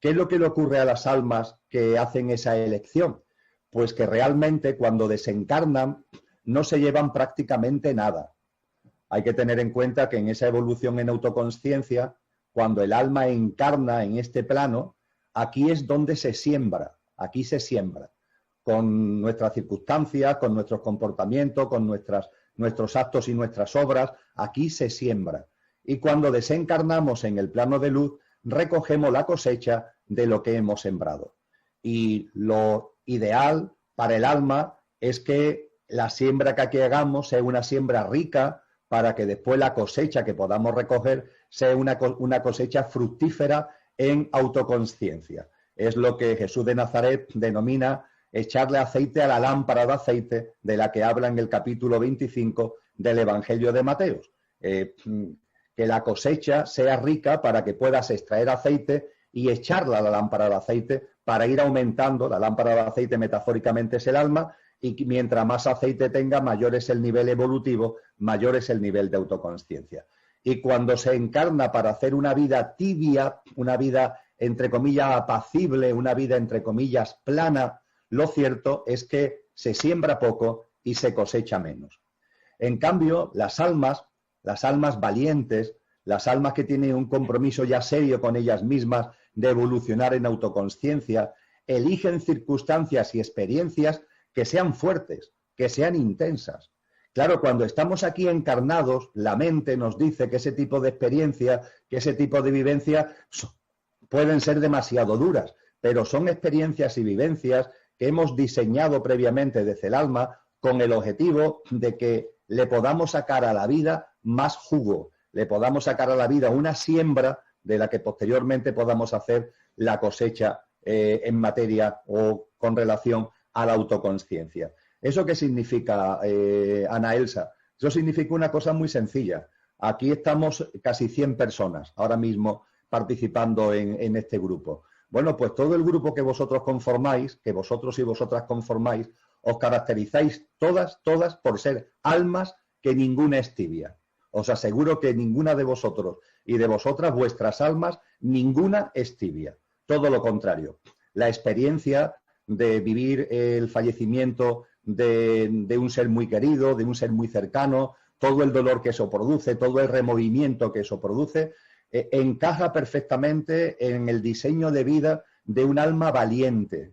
¿Qué es lo que le ocurre a las almas que hacen esa elección? Pues que realmente cuando desencarnan no se llevan prácticamente nada. Hay que tener en cuenta que en esa evolución en autoconsciencia, cuando el alma encarna en este plano, aquí es donde se siembra, aquí se siembra, con nuestras circunstancias, con nuestros comportamientos, con nuestros actos y nuestras obras, aquí se siembra. Y cuando desencarnamos en el plano de luz, recogemos la cosecha de lo que hemos sembrado. Y lo ideal para el alma es que la siembra que aquí hagamos sea una siembra rica, para que después la cosecha que podamos recoger sea una cosecha fructífera en autoconsciencia. Es lo que Jesús de Nazaret denomina echarle aceite a la lámpara de aceite, de la que habla en el capítulo 25 del Evangelio de Mateo. Que la cosecha sea rica para que puedas extraer aceite y echarla a la lámpara de aceite para ir aumentando. La lámpara de aceite metafóricamente es el alma, y mientras más aceite tenga, mayor es el nivel evolutivo, mayor es el nivel de autoconsciencia. Y cuando se encarna para hacer una vida tibia, una vida entre comillas apacible, una vida entre comillas plana, lo cierto es que se siembra poco y se cosecha menos. En cambio, las almas valientes, las almas que tienen un compromiso ya serio con ellas mismas de evolucionar en autoconsciencia, eligen circunstancias y experiencias que sean fuertes, que sean intensas. Claro, cuando estamos aquí encarnados, la mente nos dice que ese tipo de experiencia, que ese tipo de vivencia pueden ser demasiado duras, pero son experiencias y vivencias que hemos diseñado previamente desde el alma con el objetivo de que le podamos sacar a la vida más jugo le podamos sacar a la vida, una siembra de la que posteriormente podamos hacer la cosecha en materia o con relación a la autoconsciencia. ¿Eso qué significa, Ana Elsa? Eso significa una cosa muy sencilla. Aquí estamos casi 100 personas ahora mismo participando en este grupo. Bueno, pues todo el grupo que vosotros conformáis, que vosotros y vosotras conformáis, os caracterizáis todas por ser almas que ninguna es tibia. Os aseguro que ninguna de vosotros y de vosotras, vuestras almas, ninguna es tibia. Todo lo contrario. La experiencia de vivir el fallecimiento de un ser muy querido, de un ser muy cercano, todo el dolor que eso produce, todo el removimiento que eso produce, encaja perfectamente en el diseño de vida de un alma valiente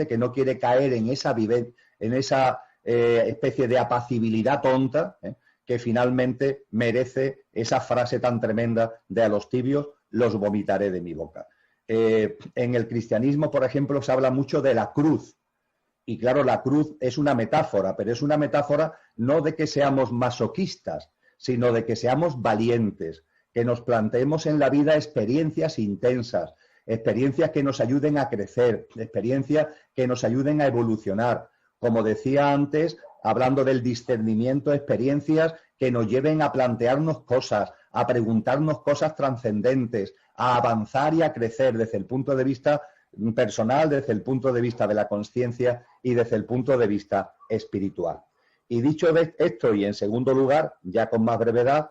que no quiere caer en esa especie de apacibilidad tonta, que finalmente merece esa frase tan tremenda de a los tibios los vomitaré de mi boca. En el cristianismo, por ejemplo, se habla mucho de la cruz. Y claro, la cruz es una metáfora, pero es una metáfora no de que seamos masoquistas, sino de que seamos valientes, que nos planteemos en la vida experiencias intensas, experiencias que nos ayuden a crecer, experiencias que nos ayuden a evolucionar. Como decía antes, hablando del discernimiento, experiencias que nos lleven a plantearnos cosas, a preguntarnos cosas trascendentes, a avanzar y a crecer desde el punto de vista personal, desde el punto de vista de la consciencia y desde el punto de vista espiritual. Y dicho esto, y en segundo lugar, ya con más brevedad,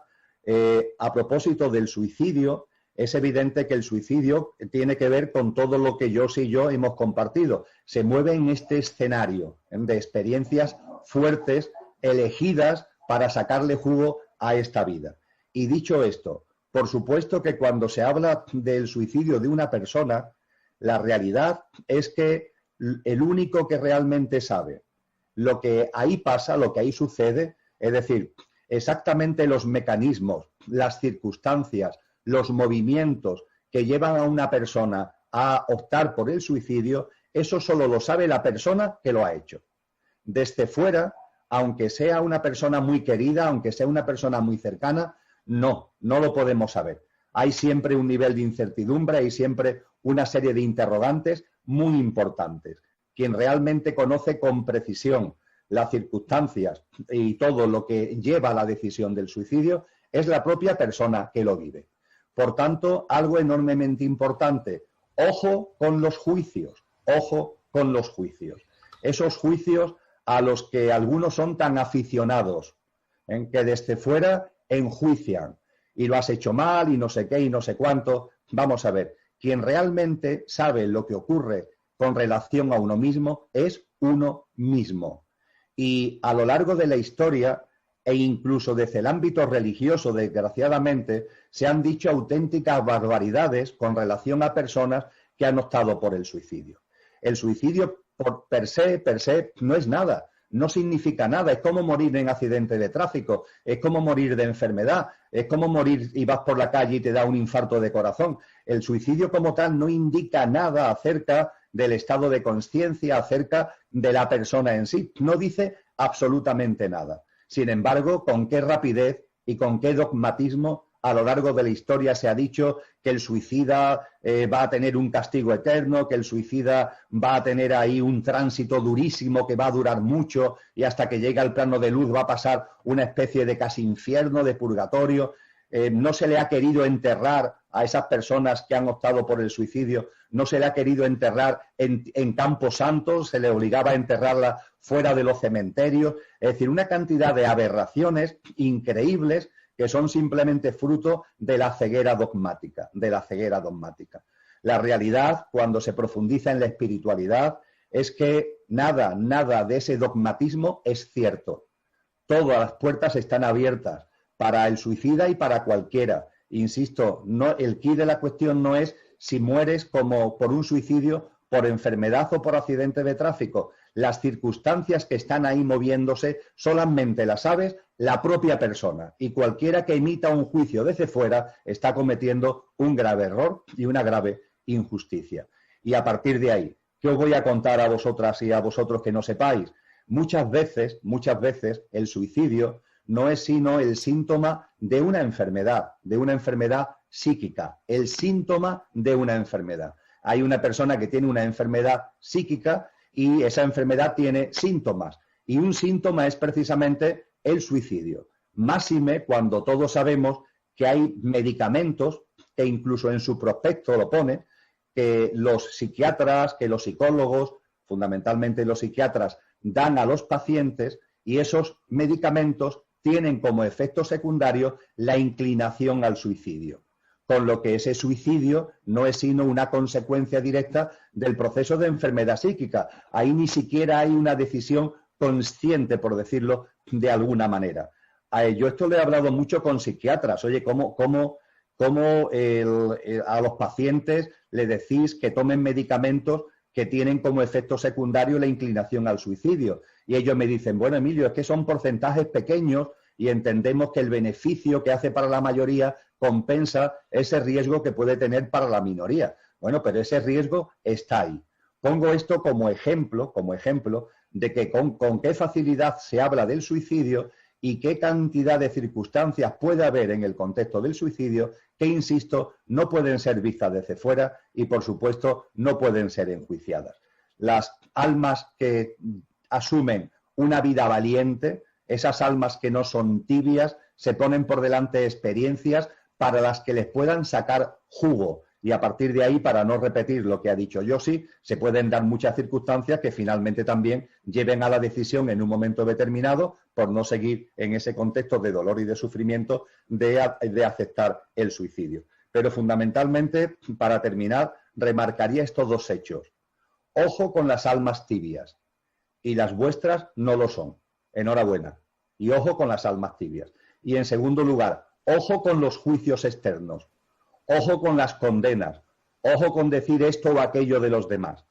a propósito del suicidio, es evidente que el suicidio tiene que ver con todo lo que Josi y yo hemos compartido. Se mueve en este escenario de experiencias fuertes, elegidas para sacarle jugo a esta vida. Y dicho esto, por supuesto que cuando se habla del suicidio de una persona, la realidad es que el único que realmente sabe lo que ahí pasa, lo que ahí sucede, es decir, exactamente los mecanismos, las circunstancias, los movimientos que llevan a una persona a optar por el suicidio, eso solo lo sabe la persona que lo ha hecho. Desde fuera, aunque sea una persona muy querida, aunque sea una persona muy cercana, no lo podemos saber. Hay siempre un nivel de incertidumbre, hay siempre una serie de interrogantes muy importantes. Quien realmente conoce con precisión las circunstancias y todo lo que lleva a la decisión del suicidio es la propia persona que lo vive. Por tanto, algo enormemente importante, ojo con los juicios, ojo con los juicios. Esos juicios a los que algunos son tan aficionados, que desde fuera enjuician, y lo has hecho mal, y no sé qué, y no sé cuánto. Vamos a ver, quien realmente sabe lo que ocurre con relación a uno mismo es uno mismo. Y a lo largo de la historia, e incluso desde el ámbito religioso, desgraciadamente, se han dicho auténticas barbaridades con relación a personas que han optado por el suicidio. El suicidio per se, no es nada, no significa nada, es como morir en accidente de tráfico, es como morir de enfermedad, es como morir y vas por la calle y te da un infarto de corazón. El suicidio como tal no indica nada acerca del estado de conciencia, acerca de la persona en sí, no dice absolutamente nada. Sin embargo, con qué rapidez y con qué dogmatismo a lo largo de la historia se ha dicho que el suicida va a tener un castigo eterno, que el suicida va a tener ahí un tránsito durísimo que va a durar mucho y hasta que llegue al plano de luz va a pasar una especie de casi infierno, de purgatorio. No se le ha querido enterrar a esas personas que han optado por el suicidio, no se le ha querido enterrar en campos santos, se le obligaba a enterrarla fuera de los cementerios. Es decir, una cantidad de aberraciones increíbles que son simplemente fruto de la ceguera dogmática, La realidad, cuando se profundiza en la espiritualidad, es que nada de ese dogmatismo es cierto. Todas las puertas están abiertas para el suicida y para cualquiera. Insisto, el quid de la cuestión no es si mueres como por un suicidio, por enfermedad o por accidente de tráfico. Las circunstancias que están ahí moviéndose solamente las sabes la propia persona, y cualquiera que emita un juicio desde fuera está cometiendo un grave error y una grave injusticia. Y a partir de ahí, ¿qué os voy a contar a vosotras y a vosotros que no sepáis? Muchas veces el suicidio no es sino el síntoma de una enfermedad psíquica, el síntoma de una enfermedad. Hay una persona que tiene una enfermedad psíquica y esa enfermedad tiene síntomas, y un síntoma es precisamente el suicidio. Máxime cuando todos sabemos que hay medicamentos, que incluso en su prospecto lo pone, que los psiquiatras, que los psicólogos, fundamentalmente los psiquiatras, dan a los pacientes, y esos medicamentos tienen como efecto secundario la inclinación al suicidio. Con lo que ese suicidio no es sino una consecuencia directa del proceso de enfermedad psíquica. Ahí ni siquiera hay una decisión consciente, por decirlo de alguna manera. Yo esto le he hablado mucho con psiquiatras. Oye, ¿cómo a los pacientes le decís que tomen medicamentos que tienen como efecto secundario la inclinación al suicidio? Y ellos me dicen, bueno, Emilio, es que son porcentajes pequeños y entendemos que el beneficio que hace para la mayoría compensa ese riesgo que puede tener para la minoría. Bueno, pero ese riesgo está ahí. Pongo esto como ejemplo de que con qué facilidad se habla del suicidio y qué cantidad de circunstancias puede haber en el contexto del suicidio que, insisto, no pueden ser vistas desde fuera y, por supuesto, no pueden ser enjuiciadas. Las almas que asumen una vida valiente, esas almas que no son tibias, se ponen por delante experiencias para las que les puedan sacar jugo. Y a partir de ahí, para no repetir lo que ha dicho Yosi, se pueden dar muchas circunstancias que finalmente también lleven a la decisión en un momento determinado, por no seguir en ese contexto de dolor y de sufrimiento, de aceptar el suicidio. Pero fundamentalmente, para terminar, remarcaría estos dos hechos. Ojo con las almas tibias, y las vuestras no lo son. Enhorabuena. Y ojo con las almas tibias. Y en segundo lugar, ojo con los juicios externos. Ojo con las condenas, ojo con decir esto o aquello de los demás.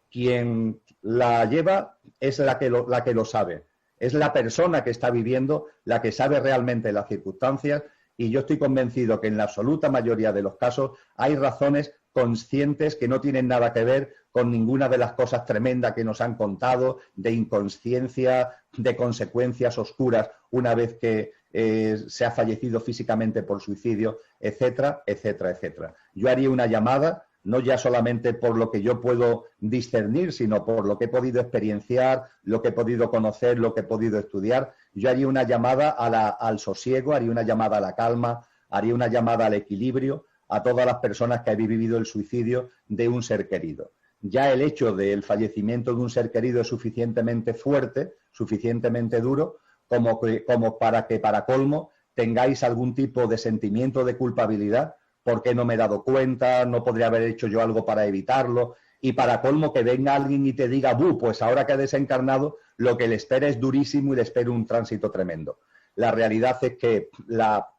Quien la lleva es la que lo sabe, es la persona que está viviendo, la que sabe realmente las circunstancias, y yo estoy convencido que en la absoluta mayoría de los casos hay razones conscientes que no tienen nada que ver con ninguna de las cosas tremendas que nos han contado, de inconsciencia, de consecuencias oscuras una vez que se ha fallecido físicamente por suicidio, etcétera, etcétera, etcétera. Yo haría una llamada, no ya solamente por lo que yo puedo discernir, sino por lo que he podido experienciar, lo que he podido conocer, lo que he podido estudiar. Yo haría una llamada al sosiego, haría una llamada a la calma, haría una llamada al equilibrio a todas las personas que habéis vivido el suicidio de un ser querido. Ya el hecho del fallecimiento de un ser querido es suficientemente fuerte, suficientemente duro, como para que, para colmo, tengáis algún tipo de sentimiento de culpabilidad, porque no me he dado cuenta, no podría haber hecho yo algo para evitarlo, y para colmo que venga alguien y te diga, pues ahora que ha desencarnado, lo que le espera es durísimo y le espera un tránsito tremendo. La realidad es que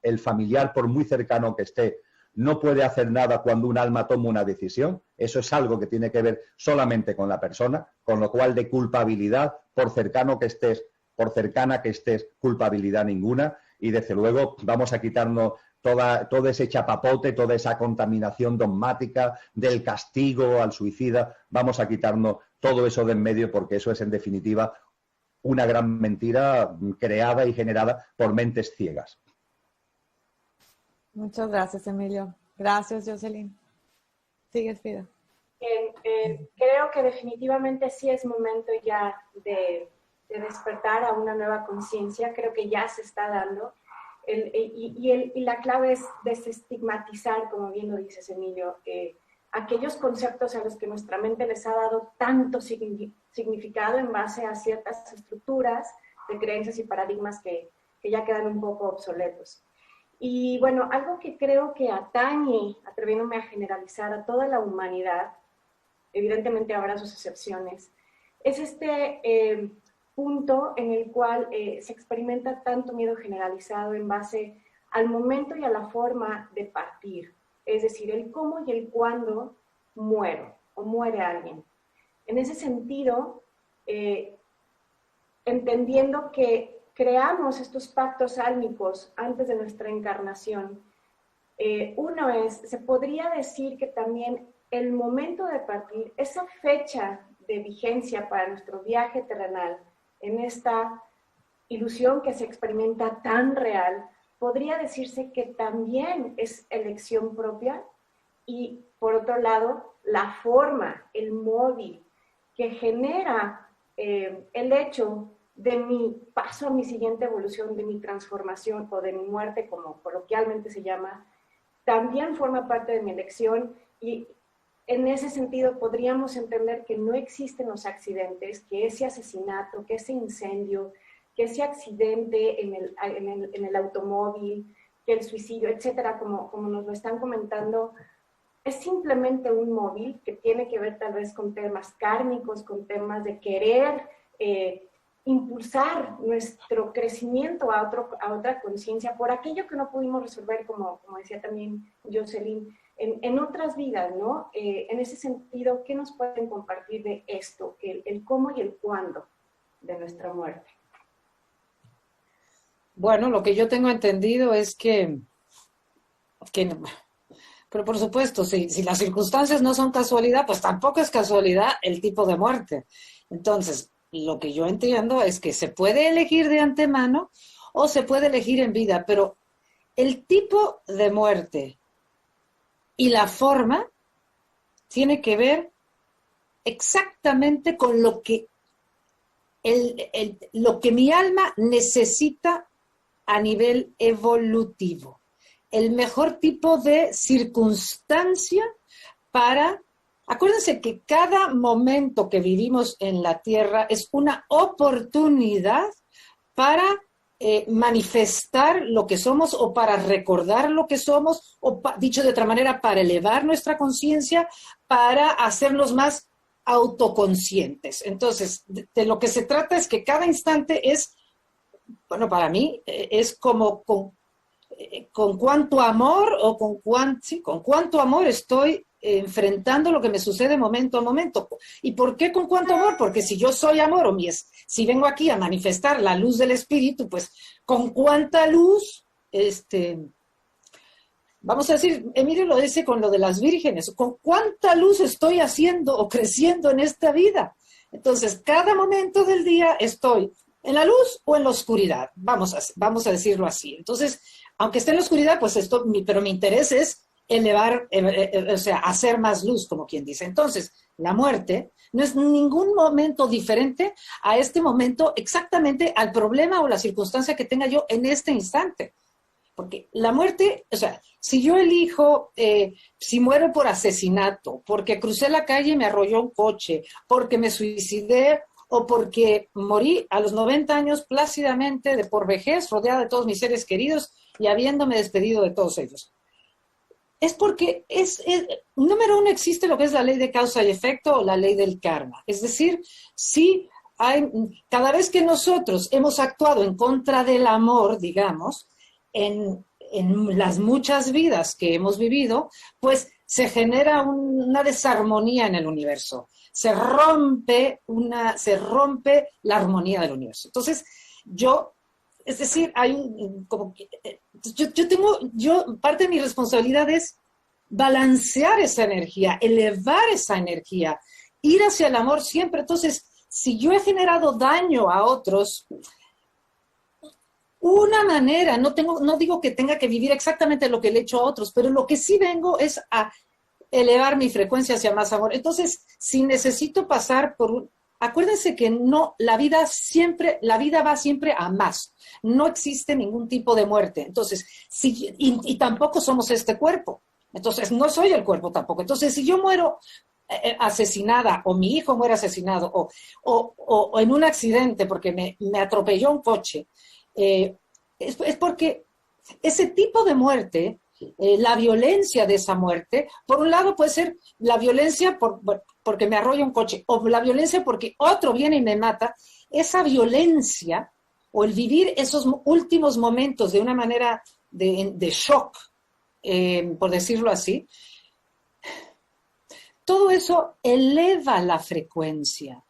el familiar, por muy cercano que esté, no puede hacer nada cuando un alma toma una decisión. Eso es algo que tiene que ver solamente con la persona, con lo cual de culpabilidad, por cercano que estés, por cercana que estés, culpabilidad ninguna, y desde luego vamos a quitarnos todo ese chapapote, toda esa contaminación dogmática del castigo al suicida, vamos a quitarnos todo eso de en medio, porque eso es en definitiva una gran mentira creada y generada por mentes ciegas. Muchas gracias, Emilio. Gracias, Jocelyn. Sigues, Frida. Creo que definitivamente sí es momento ya de despertar a una nueva conciencia. Creo que ya se está dando. Y la clave es desestigmatizar, como bien lo dices, Emilio, aquellos conceptos a los que nuestra mente les ha dado tanto significado en base a ciertas estructuras de creencias y paradigmas que ya quedan un poco obsoletos. Y bueno, algo que creo que atañe, atreviéndome a generalizar, a toda la humanidad, evidentemente habrá sus excepciones, es este punto en el cual se experimenta tanto miedo generalizado en base al momento y a la forma de partir, es decir, el cómo y el cuándo muero o muere alguien. En ese sentido, entendiendo que creamos estos pactos álmicos antes de nuestra encarnación, uno es, se podría decir que también el momento de partir, esa fecha de vigencia para nuestro viaje terrenal en esta ilusión que se experimenta tan real, podría decirse que también es elección propia y, por otro lado, la forma, el móvil que genera el hecho de mi paso a mi siguiente evolución, de mi transformación o de mi muerte, como coloquialmente se llama, también forma parte de mi elección y en ese sentido podríamos entender que no existen los accidentes, que ese asesinato, que ese incendio, que ese accidente en el automóvil, que el suicidio, etcétera, como nos lo están comentando, es simplemente un móvil que tiene que ver tal vez con temas kármicos, con temas de querer impulsar nuestro crecimiento a otra conciencia por aquello que no pudimos resolver, como decía también Jocelyn, en otras vidas, ¿no? En ese sentido, ¿qué nos pueden compartir de esto, el cómo y el cuándo de nuestra muerte? Bueno, lo que yo tengo entendido es que pero por supuesto, si las circunstancias no son casualidad, pues tampoco es casualidad el tipo de muerte. Entonces, lo que yo entiendo es que se puede elegir de antemano o se puede elegir en vida, pero el tipo de muerte y la forma tiene que ver exactamente con lo que mi alma necesita a nivel evolutivo. El mejor tipo de circunstancia para... Acuérdense que cada momento que vivimos en la Tierra es una oportunidad para manifestar lo que somos o para recordar lo que somos, o dicho de otra manera, para elevar nuestra conciencia, para hacernos más autoconscientes. Entonces, de lo que se trata es que cada instante es, bueno, para mí, es como con cuánto amor o con cuánto amor estoy enfrentando lo que me sucede momento a momento. ¿Y por qué con cuánto amor? Porque si yo soy amor o si vengo aquí a manifestar la luz del espíritu, pues con cuánta luz, vamos a decir, Emilio lo dice con lo de las vírgenes, con cuánta luz estoy haciendo o creciendo en esta vida. Entonces, cada momento del día estoy en la luz o en la oscuridad, vamos a decirlo así. Entonces, aunque esté en la oscuridad, pues pero mi interés es elevar, o sea, hacer más luz, como quien dice. Entonces, la muerte no es ningún momento diferente a este momento, exactamente al problema o la circunstancia que tenga yo en este instante. Porque la muerte, o sea, si yo elijo, si muero por asesinato, porque crucé la calle y me arrolló un coche, porque me suicidé, o porque morí a los 90 años plácidamente por vejez, rodeada de todos mis seres queridos y habiéndome despedido de todos ellos. Es porque número uno, existe lo que es la ley de causa y efecto o la ley del karma. Es decir, cada vez que nosotros hemos actuado en contra del amor, digamos, en las muchas vidas que hemos vivido, pues se genera una desarmonía en el universo. Se rompe la armonía del universo. Entonces, es decir, parte de mi responsabilidad es balancear esa energía, elevar esa energía, ir hacia el amor siempre. Entonces, si yo he generado daño a otros, una manera, no digo que tenga que vivir exactamente lo que le he hecho a otros, pero lo que sí vengo es a elevar mi frecuencia hacia más amor. Entonces, si necesito pasar acuérdense que la vida va siempre a más. No existe ningún tipo de muerte. Entonces, y tampoco somos este cuerpo. Entonces, no soy el cuerpo tampoco. Entonces, si yo muero asesinada, o mi hijo muere asesinado, o en un accidente porque me atropelló un coche, es porque ese tipo de muerte, la violencia de esa muerte, por un lado puede ser la violencia porque me arrolla un coche, o la violencia porque otro viene y me mata. Esa violencia, o el vivir esos últimos momentos de una manera de shock, por decirlo así, todo eso eleva la frecuencia.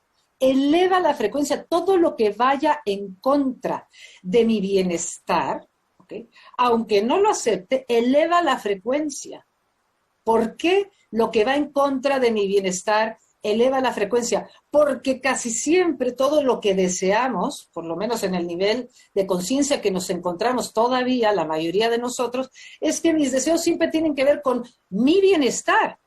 Todo lo que vaya en contra de mi bienestar, ¿okay? Aunque no lo acepte, eleva la frecuencia. ¿Por qué lo que va en contra de mi bienestar eleva la frecuencia, porque casi siempre todo lo que deseamos, por lo menos en el nivel de conciencia que nos encontramos todavía, la mayoría de nosotros, es que mis deseos siempre tienen que ver con mi bienestar.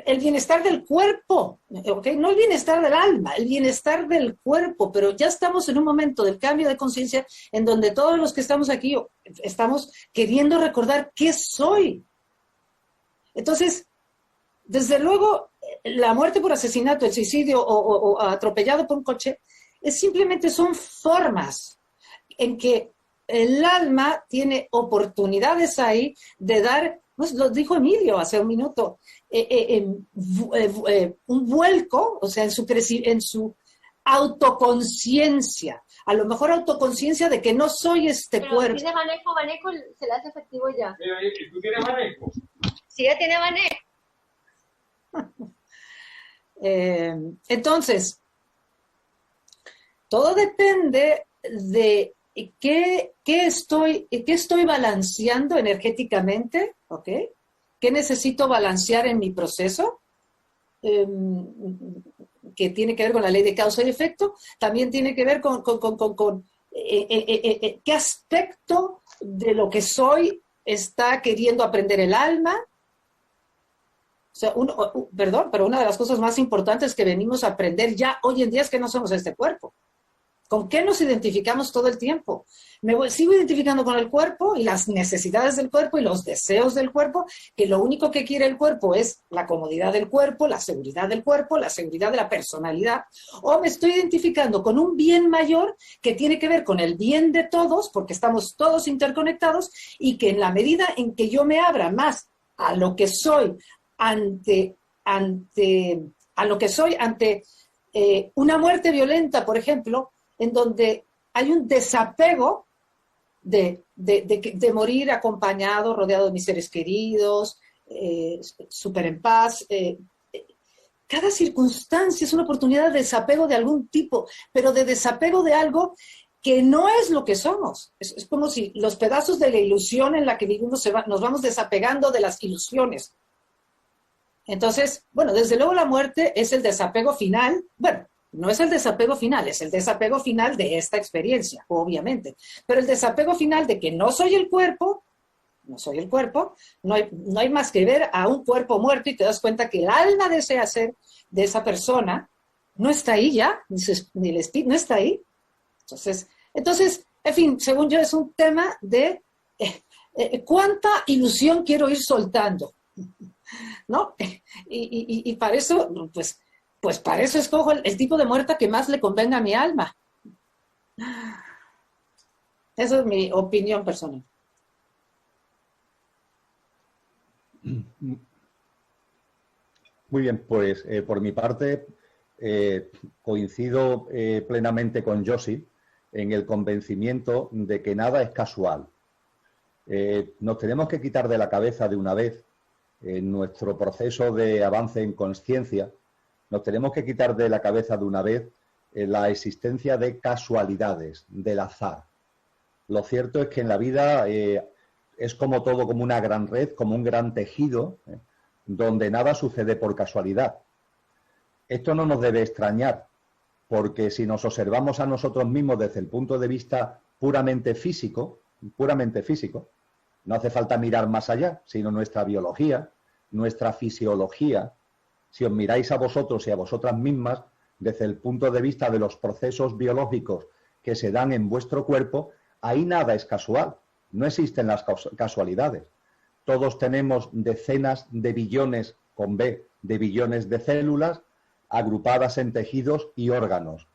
El bienestar del cuerpo, ¿okay? No el bienestar del alma, el bienestar del cuerpo, pero ya estamos en un momento del cambio de conciencia en donde todos los que estamos aquí estamos queriendo recordar qué soy. Entonces, desde luego, la muerte por asesinato, el suicidio o atropellado por un coche, simplemente son formas en que el alma tiene oportunidades ahí de dar, pues lo dijo Emilio hace un minuto, un vuelco, o sea, en su autoconciencia. A lo mejor autoconciencia de que no soy este cuerpo. Si tiene manejo se le hace efectivo ya. ¿Y tú tienes manejo? Sí, ya tiene manejo. Entonces, todo depende de qué estoy balanceando energéticamente, ¿ok? ¿Qué necesito balancear en mi proceso? Que tiene que ver con la ley de causa y efecto, también tiene que ver con qué aspecto de lo que soy está queriendo aprender el alma. O sea, pero una de las cosas más importantes que venimos a aprender ya hoy en día es que no somos este cuerpo. ¿Con qué nos identificamos todo el tiempo? Sigo identificando con el cuerpo y las necesidades del cuerpo y los deseos del cuerpo, que lo único que quiere el cuerpo es la comodidad del cuerpo, la seguridad del cuerpo, la seguridad de la personalidad. O me estoy identificando con un bien mayor que tiene que ver con el bien de todos, porque estamos todos interconectados, y que en la medida en que yo me abra más a lo que soy ante una muerte violenta, por ejemplo, en donde hay un desapego de morir acompañado, rodeado de mis seres queridos, súper en paz. Cada circunstancia es una oportunidad de desapego de algún tipo, pero de desapego de algo que no es lo que somos. Es como si los pedazos de la ilusión en la que vivimos nos vamos desapegando de las ilusiones. Entonces, bueno, desde luego la muerte es el desapego final. Bueno, no es el desapego final, es el desapego final de esta experiencia, obviamente. Pero el desapego final de que no soy el cuerpo, no hay más que ver a un cuerpo muerto y te das cuenta que el alma desea ser de esa persona, no está ahí ya, ni el espíritu no está ahí. Entonces, en fin, según yo es un tema de cuánta ilusión quiero ir soltando, ¿no? Y para eso, pues para eso escojo el tipo de muerte que más le convenga a mi alma. Esa es mi opinión personal. Muy bien, pues por mi parte coincido plenamente con Josie en el convencimiento de que nada es casual. Nos tenemos que quitar de la cabeza de una vez en nuestro proceso de avance en conciencia, nos tenemos que quitar de la cabeza de una vez la existencia de casualidades, del azar. Lo cierto es que en la vida es como todo, como una gran red, como un gran tejido, donde nada sucede por casualidad. Esto no nos debe extrañar, porque si nos observamos a nosotros mismos desde el punto de vista puramente físico, no hace falta mirar más allá, sino nuestra biología, nuestra fisiología. Si os miráis a vosotros y a vosotras mismas desde el punto de vista de los procesos biológicos que se dan en vuestro cuerpo, ahí nada es casual, no existen las casualidades. Todos tenemos decenas de billones, con B, de billones de células agrupadas en tejidos y órganos.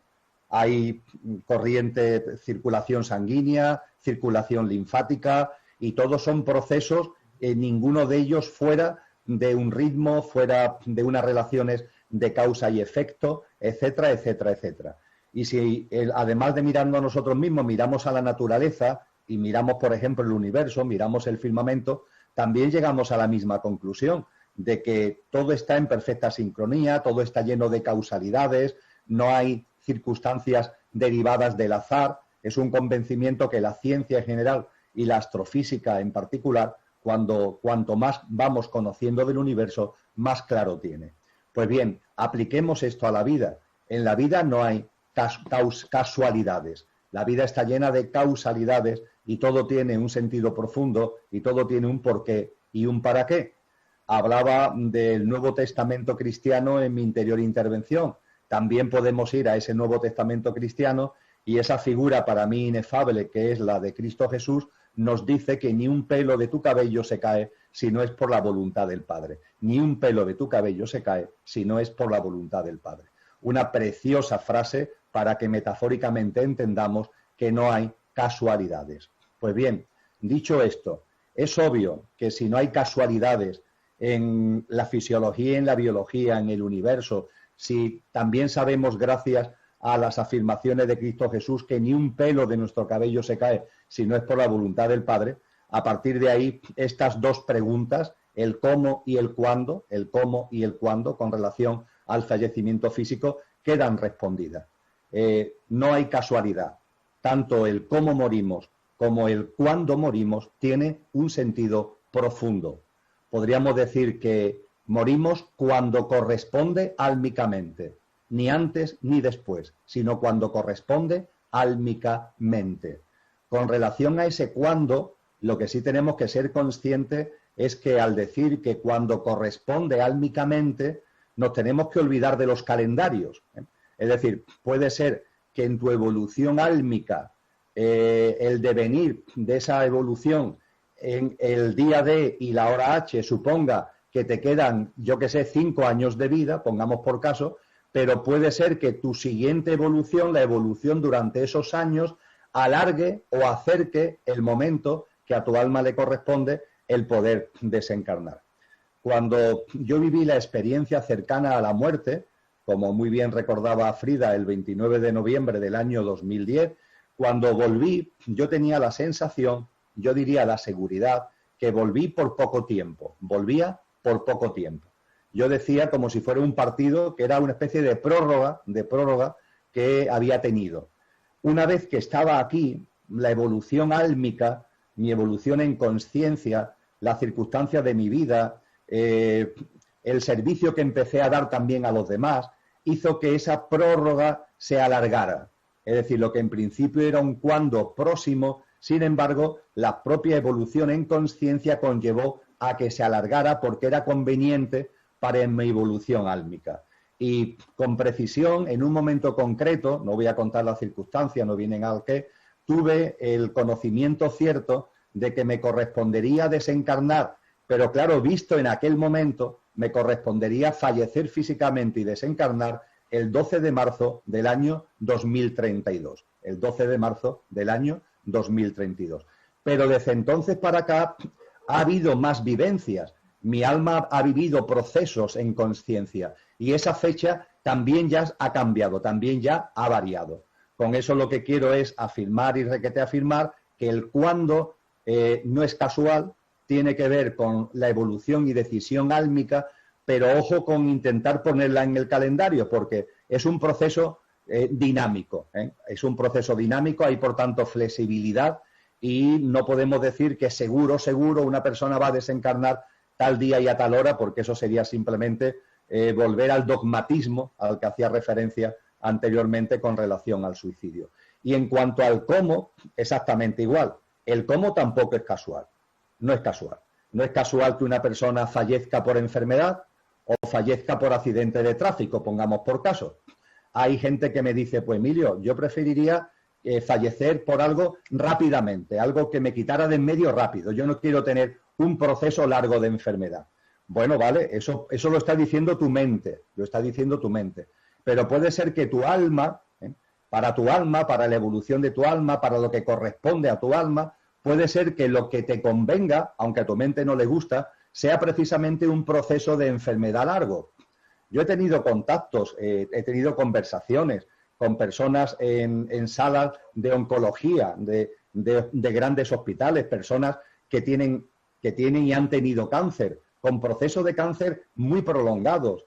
Hay corriente, circulación sanguínea, circulación linfática, y todos son procesos, ninguno de ellos fuera de un ritmo, fuera de unas relaciones de causa y efecto, etcétera, etcétera, etcétera. Y si además de mirando a nosotros mismos, miramos a la naturaleza y miramos, por ejemplo, el universo, miramos el firmamento, también llegamos a la misma conclusión, de que todo está en perfecta sincronía, todo está lleno de causalidades, no hay circunstancias derivadas del azar. Es un convencimiento que la ciencia en general y la astrofísica en particular cuanto más vamos conociendo del universo, más claro tiene. Pues bien, apliquemos esto a la vida. En la vida no hay casualidades. La vida está llena de causalidades y todo tiene un sentido profundo y todo tiene un porqué y un para qué. Hablaba del Nuevo Testamento cristiano en mi interior intervención. También podemos ir a ese Nuevo Testamento cristiano y esa figura para mí inefable que es la de Cristo Jesús nos dice que ni un pelo de tu cabello se cae si no es por la voluntad del Padre. Ni un pelo de tu cabello se cae si no es por la voluntad del Padre. Una preciosa frase para que metafóricamente entendamos que no hay casualidades. Pues bien, dicho esto, es obvio que si no hay casualidades en la fisiología y en la biología, en el universo, si también sabemos, gracias a las afirmaciones de Cristo Jesús, que ni un pelo de nuestro cabello se cae si no es por la voluntad del Padre, a partir de ahí, estas dos preguntas, el cómo y el cuándo, con relación al fallecimiento físico, quedan respondidas. No hay casualidad. Tanto el cómo morimos como el cuándo morimos tiene un sentido profundo. Podríamos decir que morimos cuando corresponde álmicamente, ni antes ni después, sino cuando corresponde álmicamente. Con relación a ese cuándo, lo que sí tenemos que ser conscientes es que al decir que cuando corresponde álmicamente, nos tenemos que olvidar de los calendarios. Es decir, puede ser que en tu evolución álmica, el devenir de esa evolución en el día D y la hora H suponga que te quedan, yo que sé, 5 años de vida, pongamos por caso, pero puede ser que tu siguiente evolución, la evolución durante esos años, alargue o acerque el momento que a tu alma le corresponde el poder desencarnar. Cuando yo viví la experiencia cercana a la muerte, como muy bien recordaba Frida, el 29 de noviembre del año 2010, cuando volví, yo tenía la sensación, yo diría la seguridad, que volví por poco tiempo, volvía por poco tiempo. Yo decía como si fuera un partido que era una especie de prórroga que había tenido. Una vez que estaba aquí, la evolución álmica, mi evolución en conciencia, las circunstancias de mi vida, el servicio que empecé a dar también a los demás, hizo que esa prórroga se alargara. Es decir, lo que en principio era un cuándo próximo, sin embargo, la propia evolución en conciencia conllevó a que se alargara porque era conveniente para mi evolución álmica. Y con precisión, en un momento concreto, no voy a contar las circunstancias, no vienen al qué, tuve el conocimiento cierto de que me correspondería desencarnar, pero claro, visto en aquel momento, me correspondería fallecer físicamente y desencarnar el 12 de marzo del año 2032. El 12 de marzo del año 2032. Pero desde entonces para acá ha habido más vivencias. Mi alma ha vivido procesos en conciencia y esa fecha también ya ha cambiado, también ya ha variado. Con eso lo que quiero es afirmar y reafirmar que el cuándo no es casual, tiene que ver con la evolución y decisión álmica, pero ojo con intentar ponerla en el calendario, porque es un proceso dinámico, es un proceso dinámico, hay por tanto flexibilidad y no podemos decir que seguro una persona va a desencarnar tal día y a tal hora, porque eso sería simplemente volver al dogmatismo al que hacía referencia anteriormente con relación al suicidio. Y en cuanto al cómo, exactamente igual. El cómo tampoco es casual. No es casual. No es casual que una persona fallezca por enfermedad o fallezca por accidente de tráfico, pongamos por caso. Hay gente que me dice, pues Emilio, yo preferiría fallecer por algo rápidamente, algo que me quitara de en medio rápido. Yo no quiero tener un proceso largo de enfermedad. Bueno, vale, eso lo está diciendo tu mente, Pero puede ser que tu alma, para la evolución de tu alma, para lo que corresponde a tu alma, puede ser que lo que te convenga, aunque a tu mente no le gusta, sea precisamente un proceso de enfermedad largo. Yo he tenido contactos, he tenido conversaciones con personas en salas de oncología, de grandes hospitales, personas que tienen y han tenido cáncer, con procesos de cáncer muy prolongados.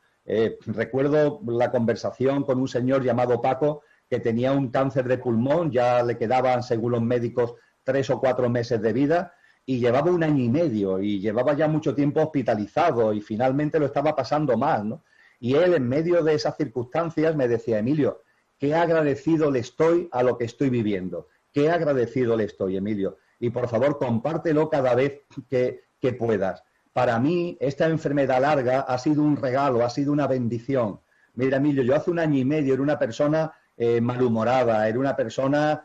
Recuerdo la conversación con un señor llamado Paco, que tenía un cáncer de pulmón, ya le quedaban, según los médicos, 3 o 4 meses de vida, y llevaba 1 año y medio y llevaba ya mucho tiempo hospitalizado y finalmente lo estaba pasando mal, ¿no? Y él, en medio de esas circunstancias, me decía, Emilio, qué agradecido le estoy a lo que estoy viviendo, qué agradecido le estoy, Emilio, y por favor compártelo cada vez que puedas. Para mí, esta enfermedad larga ha sido un regalo, ha sido una bendición. Mira, Emilio, yo hace 1 año y medio era una persona malhumorada, era una persona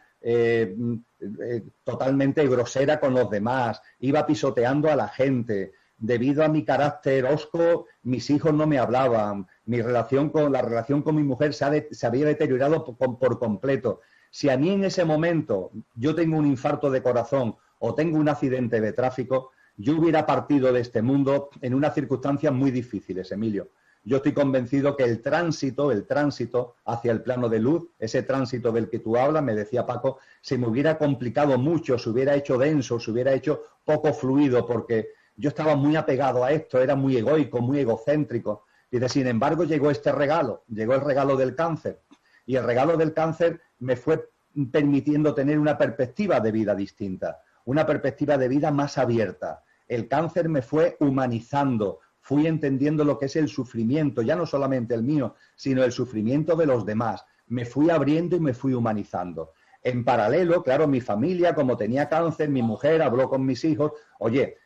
totalmente grosera con los demás, iba pisoteando a la gente. Debido a mi carácter hosco, mis hijos no me hablaban, la relación con mi mujer se había deteriorado por completo. Si a mí en ese momento yo tengo un infarto de corazón o tengo un accidente de tráfico, yo hubiera partido de este mundo en unas circunstancias muy difíciles, Emilio. Yo estoy convencido que el tránsito hacia el plano de luz, ese tránsito del que tú hablas, me decía Paco, se me hubiera complicado mucho, se hubiera hecho denso, se hubiera hecho poco fluido, porque yo estaba muy apegado a esto, era muy egoico, muy egocéntrico. Y sin embargo llegó este regalo, llegó el regalo del cáncer. Y el regalo del cáncer me fue permitiendo tener una perspectiva de vida distinta, una perspectiva de vida más abierta. El cáncer me fue humanizando, fui entendiendo lo que es el sufrimiento, ya no solamente el mío, sino el sufrimiento de los demás. Me fui abriendo y me fui humanizando. En paralelo, claro, mi familia, como tenía cáncer, mi mujer habló con mis hijos, oye,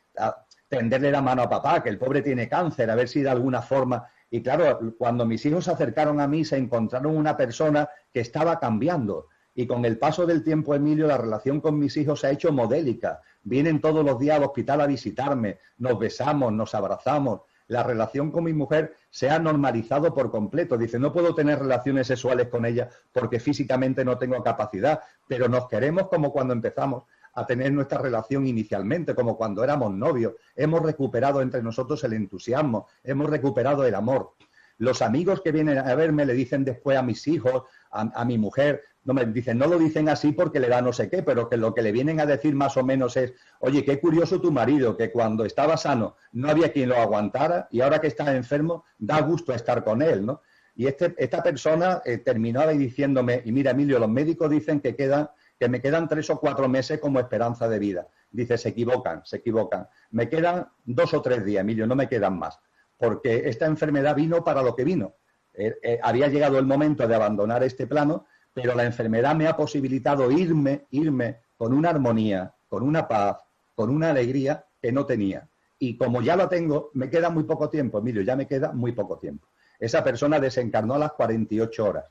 tenderle la mano a papá, que el pobre tiene cáncer, a ver si de alguna forma... Y claro, cuando mis hijos se acercaron a mí, se encontraron una persona que estaba cambiando. Y con el paso del tiempo, Emilio, la relación con mis hijos se ha hecho modélica. Vienen todos los días al hospital a visitarme, nos besamos, nos abrazamos. La relación con mi mujer se ha normalizado por completo. Dice, no puedo tener relaciones sexuales con ella porque físicamente no tengo capacidad, pero nos queremos como cuando empezamos a tener nuestra relación inicialmente, como cuando éramos novios. Hemos recuperado entre nosotros el entusiasmo, hemos recuperado el amor. Los amigos que vienen a verme le dicen después a mis hijos, a mi mujer, no me dicen, no lo dicen así porque le da no sé qué, pero que lo que le vienen a decir más o menos es, oye, qué curioso tu marido, que cuando estaba sano no había quien lo aguantara y ahora que está enfermo da gusto estar con él, ¿no? Y esta persona terminaba diciéndome, y mira, Emilio, los médicos dicen que me quedan 3 o 4 meses como esperanza de vida. Dice, se equivocan. Me quedan 2 o 3 días, Emilio, no me quedan más. Porque esta enfermedad vino para lo que vino. Había llegado el momento de abandonar este plano, pero la enfermedad me ha posibilitado irme con una armonía, con una paz, con una alegría que no tenía. Y como ya lo tengo, me queda muy poco tiempo, Emilio, ya me queda muy poco tiempo. Esa persona desencarnó a las 48 horas.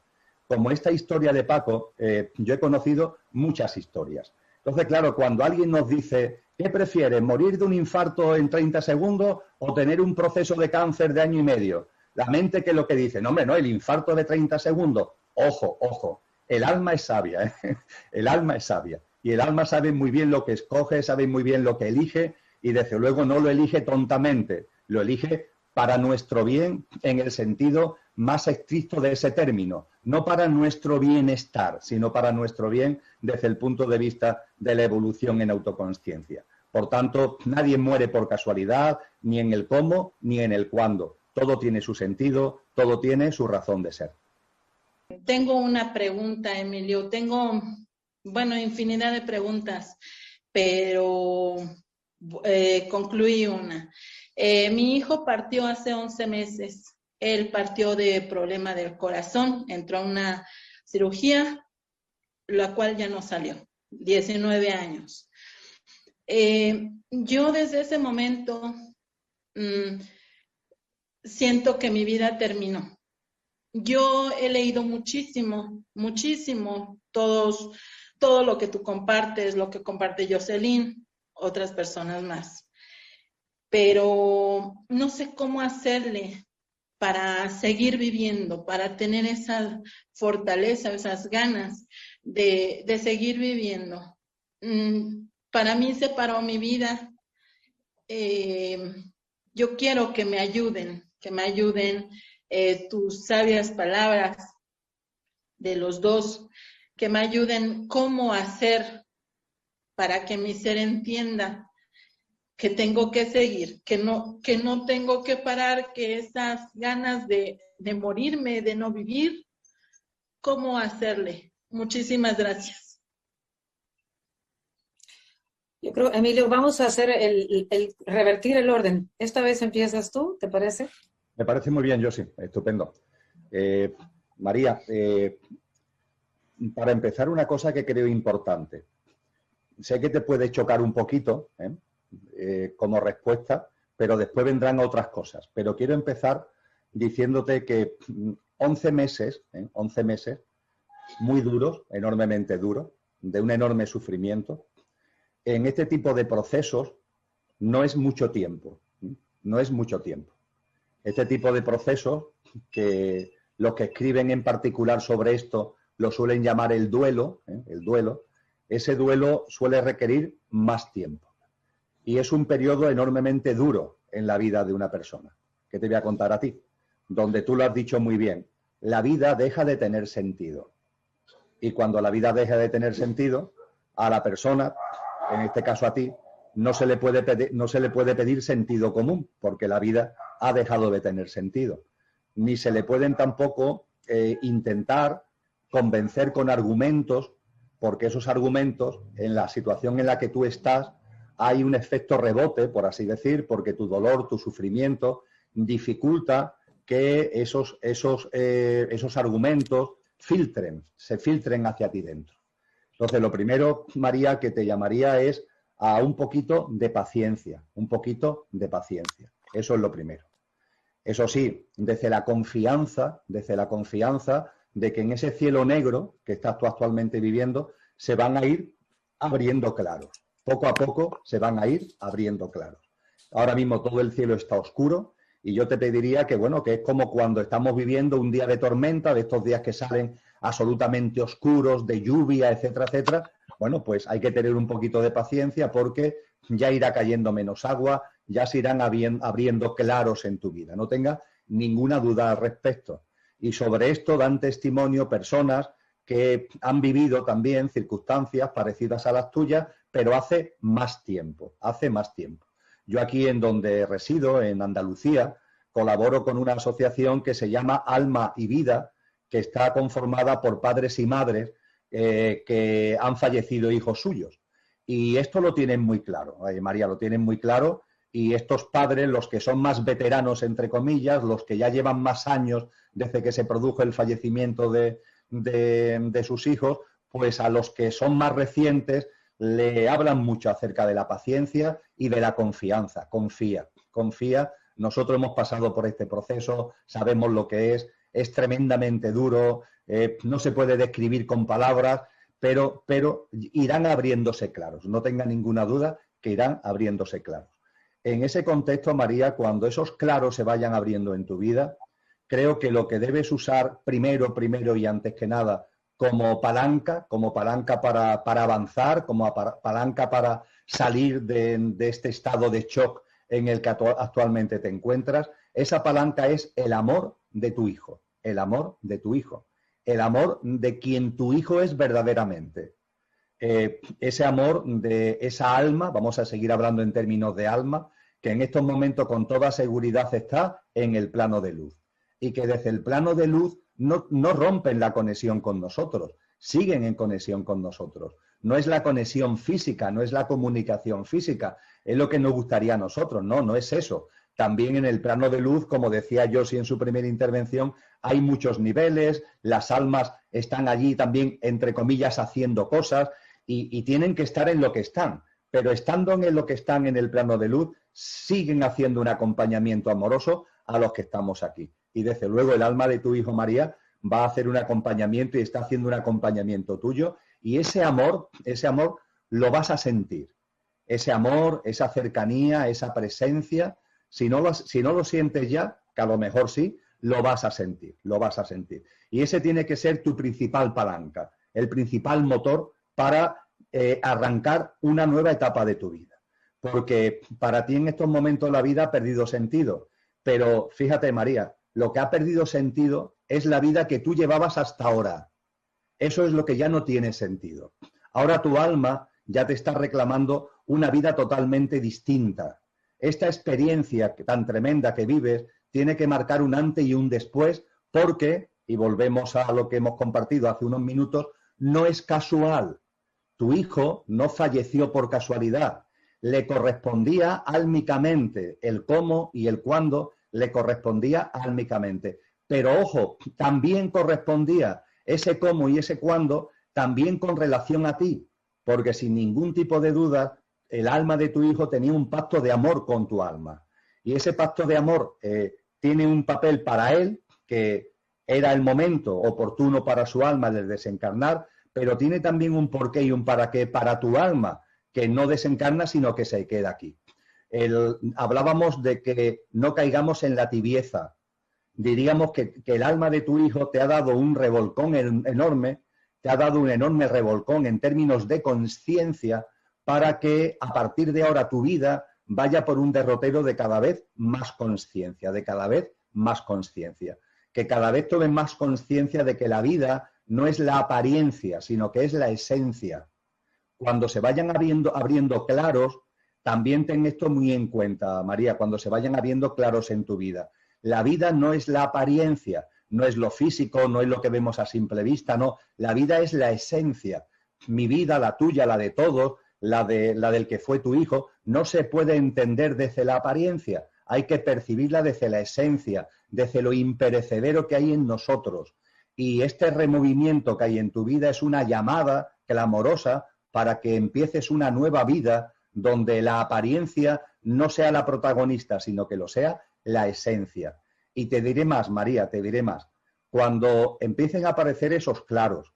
Como esta historia de Paco, yo he conocido muchas historias. Entonces, claro, cuando alguien nos dice, ¿qué prefieres, morir de un infarto en 30 segundos o tener un proceso de cáncer de 1 año y medio? La mente, ¿qué es lo que dice? No, hombre, no, el infarto de 30 segundos. Ojo, el alma es sabia, ¿eh? El alma es sabia. Y el alma sabe muy bien lo que escoge, sabe muy bien lo que elige y desde luego no lo elige tontamente, lo elige para nuestro bien en el sentido más estricto de ese término, no para nuestro bienestar, sino para nuestro bien desde el punto de vista de la evolución en autoconsciencia. Por tanto, nadie muere por casualidad, ni en el cómo, ni en el cuándo. Todo tiene su sentido, todo tiene su razón de ser. Tengo una pregunta, Emilio. Tengo, infinidad de preguntas, pero concluí una. Mi hijo partió hace 11 meses. Él partió de problema del corazón, entró a una cirugía, la cual ya no salió, 19 años. Yo desde ese momento siento que mi vida terminó. Yo he leído muchísimo, todo lo que tú compartes, lo que comparte Jocelyn, otras personas más. Pero no sé cómo hacerle para seguir viviendo, para tener esa fortaleza, esas ganas de seguir viviendo. Para mí se paró mi vida. Yo quiero que me ayuden tus sabias palabras de los dos, que me ayuden cómo hacer para que mi ser entienda que tengo que seguir, que no tengo que parar, que esas ganas de morirme, de no vivir, ¿cómo hacerle? Muchísimas gracias. Yo creo, Emilio, vamos a hacer revertir el orden. Esta vez empiezas tú, ¿te parece? Me parece muy bien, Josi, estupendo. María, para empezar, una cosa que creo importante. Sé que te puede chocar un poquito como respuesta, pero después vendrán otras cosas. Pero quiero empezar diciéndote que 11 meses, muy duros, enormemente duros, de un enorme sufrimiento, en este tipo de procesos no es mucho tiempo, no es mucho tiempo. Este tipo de procesos, que los que escriben en particular sobre esto lo suelen llamar el duelo, ese duelo suele requerir más tiempo. Y es un periodo enormemente duro en la vida de una persona. ¿Qué te voy a contar a ti? Donde tú lo has dicho muy bien, la vida deja de tener sentido. Y cuando la vida deja de tener sentido, a la persona, en este caso a ti, no se le puede pedir sentido común, porque la vida ha dejado de tener sentido. Ni se le pueden tampoco intentar convencer con argumentos, porque esos argumentos, en la situación en la que tú estás, hay un efecto rebote, por así decir, porque tu dolor, tu sufrimiento, dificulta que esos argumentos se filtren hacia ti dentro. Entonces, lo primero, María, que te llamaría es a un poquito de paciencia, Eso es lo primero. Eso sí, desde la confianza de que en ese cielo negro que estás tú actualmente viviendo, se van a ir abriendo claros. Poco a poco se van a ir abriendo claros. Ahora mismo todo el cielo está oscuro y yo te pediría que, bueno, que es como cuando estamos viviendo un día de tormenta, de estos días que salen absolutamente oscuros, de lluvia, etcétera, etcétera. Bueno, pues hay que tener un poquito de paciencia porque ya irá cayendo menos agua, ya se irán abriendo claros en tu vida. No tenga ninguna duda al respecto. Y sobre esto dan testimonio personas que han vivido también circunstancias parecidas a las tuyas, pero hace más tiempo. Yo aquí en donde resido, en Andalucía, colaboro con una asociación que se llama Alma y Vida, que está conformada por padres y madres que han fallecido hijos suyos. Y esto lo tienen muy claro, María, lo tienen muy claro. Y estos padres, los que son más veteranos, entre comillas, los que ya llevan más años desde que se produjo el fallecimiento de sus hijos, pues a los que son más recientes le hablan mucho acerca de la paciencia y de la confianza. Confía. Nosotros hemos pasado por este proceso, sabemos lo que es tremendamente duro, no se puede describir con palabras, pero irán abriéndose claros. No tenga ninguna duda que irán abriéndose claros. En ese contexto, María, cuando esos claros se vayan abriendo en tu vida, creo que lo que debes usar primero y antes que nada como palanca para avanzar, como palanca para salir de este estado de shock en el que actualmente te encuentras, esa palanca es el amor de tu hijo, el amor de quien tu hijo es verdaderamente. Ese amor de esa alma, vamos a seguir hablando en términos de alma, que en estos momentos con toda seguridad está en el plano de luz. Y que desde el plano de luz no rompen la conexión con nosotros, siguen en conexión con nosotros. No es la conexión física, no es la comunicación física, es lo que nos gustaría a nosotros, no es eso. También en el plano de luz, como decía Josi en su primera intervención, hay muchos niveles, las almas están allí también, entre comillas, haciendo cosas y tienen que estar en lo que están. Pero estando en lo que están en el plano de luz, siguen haciendo un acompañamiento amoroso a los que estamos aquí. Y desde luego el alma de tu hijo María va a hacer un acompañamiento y está haciendo un acompañamiento tuyo. Y ese amor lo vas a sentir. Ese amor, esa cercanía, esa presencia, si no lo sientes ya, que a lo mejor sí, lo vas a sentir. Y ese tiene que ser tu principal palanca, el principal motor para arrancar una nueva etapa de tu vida. Porque para ti en estos momentos la vida ha perdido sentido. Pero fíjate, María, lo que ha perdido sentido es la vida que tú llevabas hasta ahora. Eso es lo que ya no tiene sentido. Ahora tu alma ya te está reclamando una vida totalmente distinta. Esta experiencia tan tremenda que vives tiene que marcar un antes y un después porque, y volvemos a lo que hemos compartido hace unos minutos, no es casual. tu hijo no falleció por casualidad, le correspondía álmicamente, el cómo y el cuándo le correspondía álmicamente. Pero ojo, también correspondía ese cómo y ese cuándo también con relación a ti, porque sin ningún tipo de duda, el alma de tu hijo tenía un pacto de amor con tu alma. Y ese pacto de amor tiene un papel para él, que era el momento oportuno para su alma de desencarnar, pero tiene también un porqué y un para qué para tu alma, que no desencarna, sino que se queda aquí. Hablábamos de que no caigamos en la tibieza. Diríamos que el alma de tu hijo te ha dado un revolcón enorme, te ha dado un enorme revolcón en términos de conciencia para que a partir de ahora tu vida vaya por un derrotero de cada vez más conciencia, de cada vez más conciencia. Que cada vez tomen más conciencia de que la vida no es la apariencia, sino que es la esencia. Cuando se vayan abriendo claros, también ten esto muy en cuenta, María, cuando se vayan abriendo claros en tu vida. La vida no es la apariencia, no es lo físico, no es lo que vemos a simple vista, no. La vida es la esencia. Mi vida, la tuya, la de todos, la del que fue tu hijo, no se puede entender desde la apariencia. Hay que percibirla desde la esencia, desde lo imperecedero que hay en nosotros. Y este removimiento que hay en tu vida es una llamada clamorosa para que empieces una nueva vida donde la apariencia no sea la protagonista, sino que lo sea la esencia. Y te diré más, María, te diré más. Cuando empiecen a aparecer esos claros,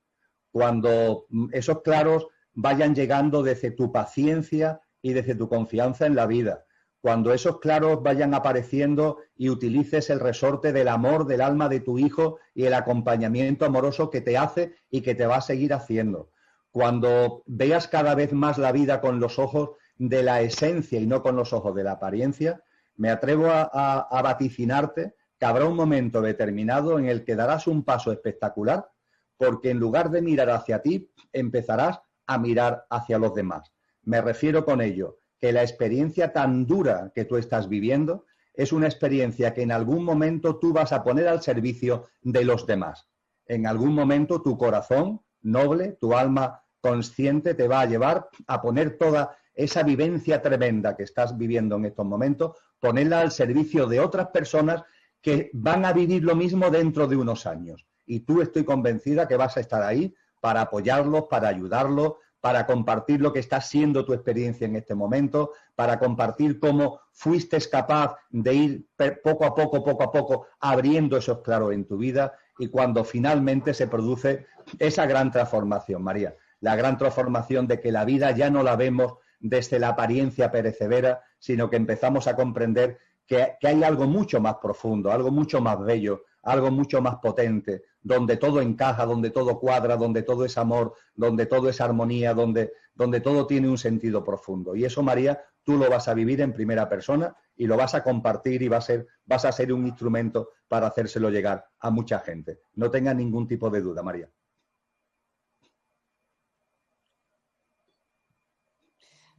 cuando esos claros vayan llegando desde tu paciencia y desde tu confianza en la vida, cuando esos claros vayan apareciendo y utilices el resorte del amor del alma de tu hijo y el acompañamiento amoroso que te hace y que te va a seguir haciendo, cuando veas cada vez más la vida con los ojos de la esencia y no con los ojos de la apariencia, me atrevo a vaticinarte que habrá un momento determinado en el que darás un paso espectacular, porque en lugar de mirar hacia ti, empezarás a mirar hacia los demás. Me refiero con ello que la experiencia tan dura que tú estás viviendo es una experiencia que en algún momento tú vas a poner al servicio de los demás. En algún momento tu corazón noble, tu alma consciente te va a llevar a poner toda esa vivencia tremenda que estás viviendo en estos momentos, ponerla al servicio de otras personas que van a vivir lo mismo dentro de unos años. Y tú, estoy convencida que vas a estar ahí para apoyarlos, para ayudarlos, para compartir lo que está siendo tu experiencia en este momento, para compartir cómo fuiste capaz de ir poco a poco, abriendo esos claros en tu vida, y cuando finalmente se produce esa gran transformación, María, la gran transformación de que la vida ya no la vemos desde la apariencia perecedera, sino que empezamos a comprender que hay algo mucho más profundo, algo mucho más bello, algo mucho más potente, donde todo encaja, donde todo cuadra, donde todo es amor, donde todo es armonía, donde todo tiene un sentido profundo. Y eso, María, tú lo vas a vivir en primera persona y lo vas a compartir y vas a ser un instrumento para hacérselo llegar a mucha gente. No tengas ningún tipo de duda, María.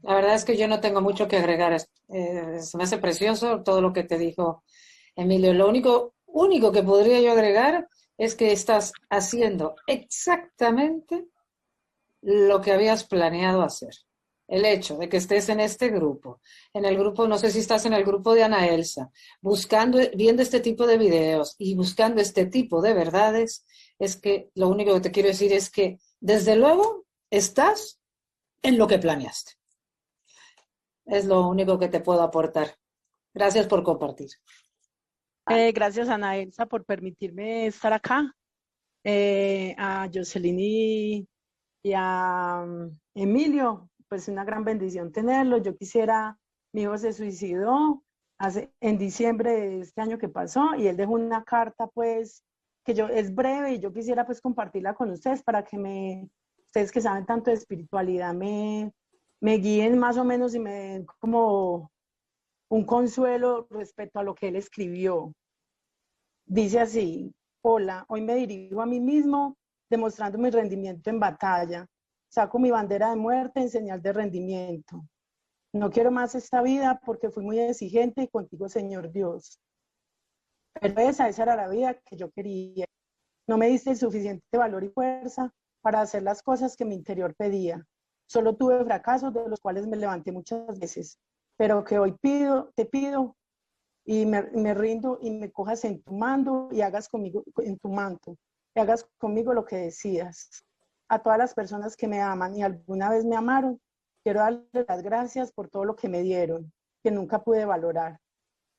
La verdad es que yo no tengo mucho que agregar. Se me hace precioso todo lo que te dijo Emilio. Lo único que podría yo agregar es que estás haciendo exactamente lo que habías planeado hacer. El hecho de que estés en este grupo, en el grupo, no sé si estás en el grupo de Ana Elsa, viendo este tipo de videos y buscando este tipo de verdades, es que lo único que te quiero decir es que, desde luego, estás en lo que planeaste. Es lo único que te puedo aportar. Gracias por compartir. Gracias, Ana Elsa, por permitirme estar acá. A Jocelyn y a Emilio, pues una gran bendición tenerlo. Yo quisiera, mi hijo se suicidó en diciembre de este año que pasó, y él dejó una carta, pues, que es breve, y yo quisiera pues compartirla con ustedes para que ustedes que saben tanto de espiritualidad me guíen más o menos y me den como un consuelo respecto a lo que él escribió. Dice así: hola, hoy me dirijo a mí mismo demostrando mi rendimiento en batalla. Saco mi bandera de muerte en señal de rendimiento. No quiero más esta vida porque fui muy exigente contigo, Señor Dios. Pero esa era la vida que yo quería. No me diste el suficiente valor y fuerza para hacer las cosas que mi interior pedía. Solo tuve fracasos de los cuales me levanté muchas veces, pero que hoy te pido y me rindo y me cojas en tu mando y hagas conmigo, en tu manto, y hagas conmigo lo que decidas. A todas las personas que me aman y alguna vez me amaron, quiero darles las gracias por todo lo que me dieron, que nunca pude valorar.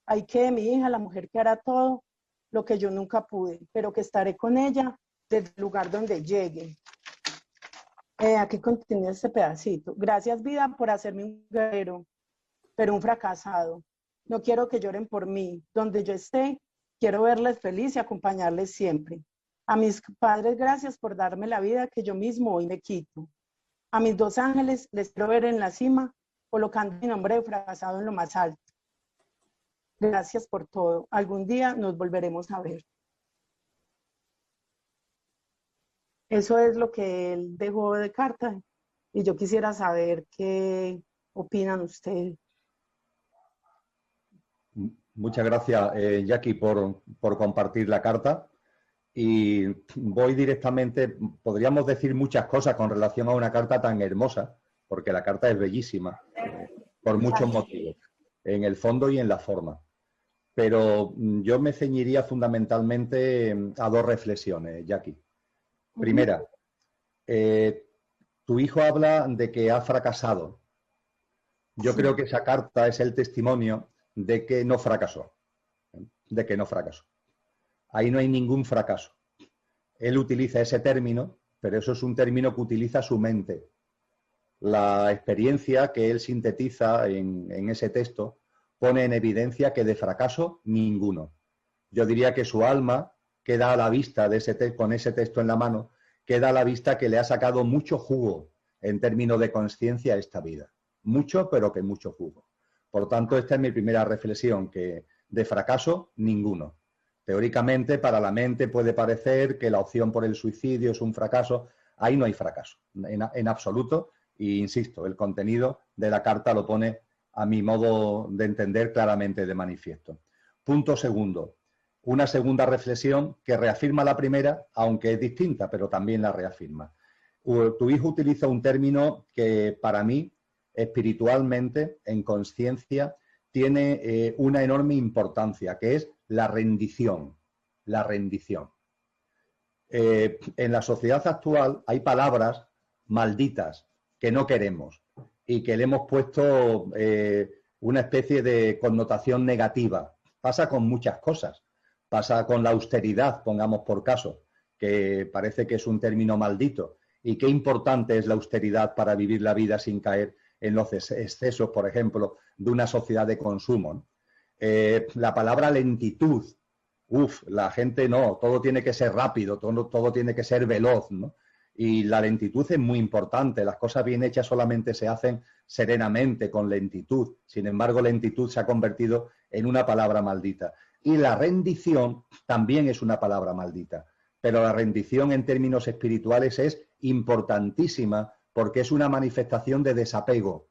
Ahí quede mi hija, la mujer que hará todo lo que yo nunca pude, pero que estaré con ella desde el lugar donde llegue. Aquí continúa este pedacito. Gracias, vida, por hacerme un guerrero, pero un fracasado. No quiero que lloren por mí. Donde yo esté, quiero verles feliz y acompañarles siempre. A mis padres, gracias por darme la vida que yo mismo hoy me quito. A mis 2 ángeles, les quiero ver en la cima, colocando mi nombre de fracasado en lo más alto. Gracias por todo. Algún día nos volveremos a ver. Eso es lo que él dejó de carta y yo quisiera saber qué opinan ustedes. Muchas gracias, Jackie, por compartir la carta. Y voy directamente, podríamos decir muchas cosas con relación a una carta tan hermosa, porque la carta es bellísima, por muchos motivos, en el fondo y en la forma. Pero yo me ceñiría fundamentalmente a 2 reflexiones, Jackie. Primera, tu hijo habla de que ha fracasado. Yo creo que esa carta es el testimonio de que no fracasó. Ahí no hay ningún fracaso. Él utiliza ese término, pero eso es un término que utiliza su mente. La experiencia que él sintetiza en ese texto pone en evidencia que de fracaso ninguno. Yo diría que su alma queda a la vista de con ese texto en la mano, queda a la vista que le ha sacado mucho jugo en términos de conciencia a esta vida. Mucho, pero que mucho jugo. Por tanto, esta es mi primera reflexión, que de fracaso, ninguno. Teóricamente, para la mente puede parecer que la opción por el suicidio es un fracaso. Ahí no hay fracaso, en absoluto. Y insisto, el contenido de la carta lo pone, a mi modo de entender, claramente de manifiesto. Punto segundo. Una segunda reflexión que reafirma la primera, aunque es distinta, pero también la reafirma. Tu hijo utiliza un término que para mí, espiritualmente, en conciencia, tiene una enorme importancia, que es la rendición. La rendición. En la sociedad actual hay palabras malditas que no queremos y que le hemos puesto una especie de connotación negativa. Pasa con muchas cosas. Pasa con la austeridad, pongamos por caso, que parece que es un término maldito. Y qué importante es la austeridad para vivir la vida sin caer en los excesos, por ejemplo, de una sociedad de consumo. La palabra lentitud. La gente no, todo tiene que ser rápido, todo tiene que ser veloz, ¿no? Y la lentitud es muy importante. Las cosas bien hechas solamente se hacen serenamente, con lentitud. Sin embargo, lentitud se ha convertido en una palabra maldita. Y la rendición también es una palabra maldita. Pero la rendición en términos espirituales es importantísima porque es una manifestación de desapego.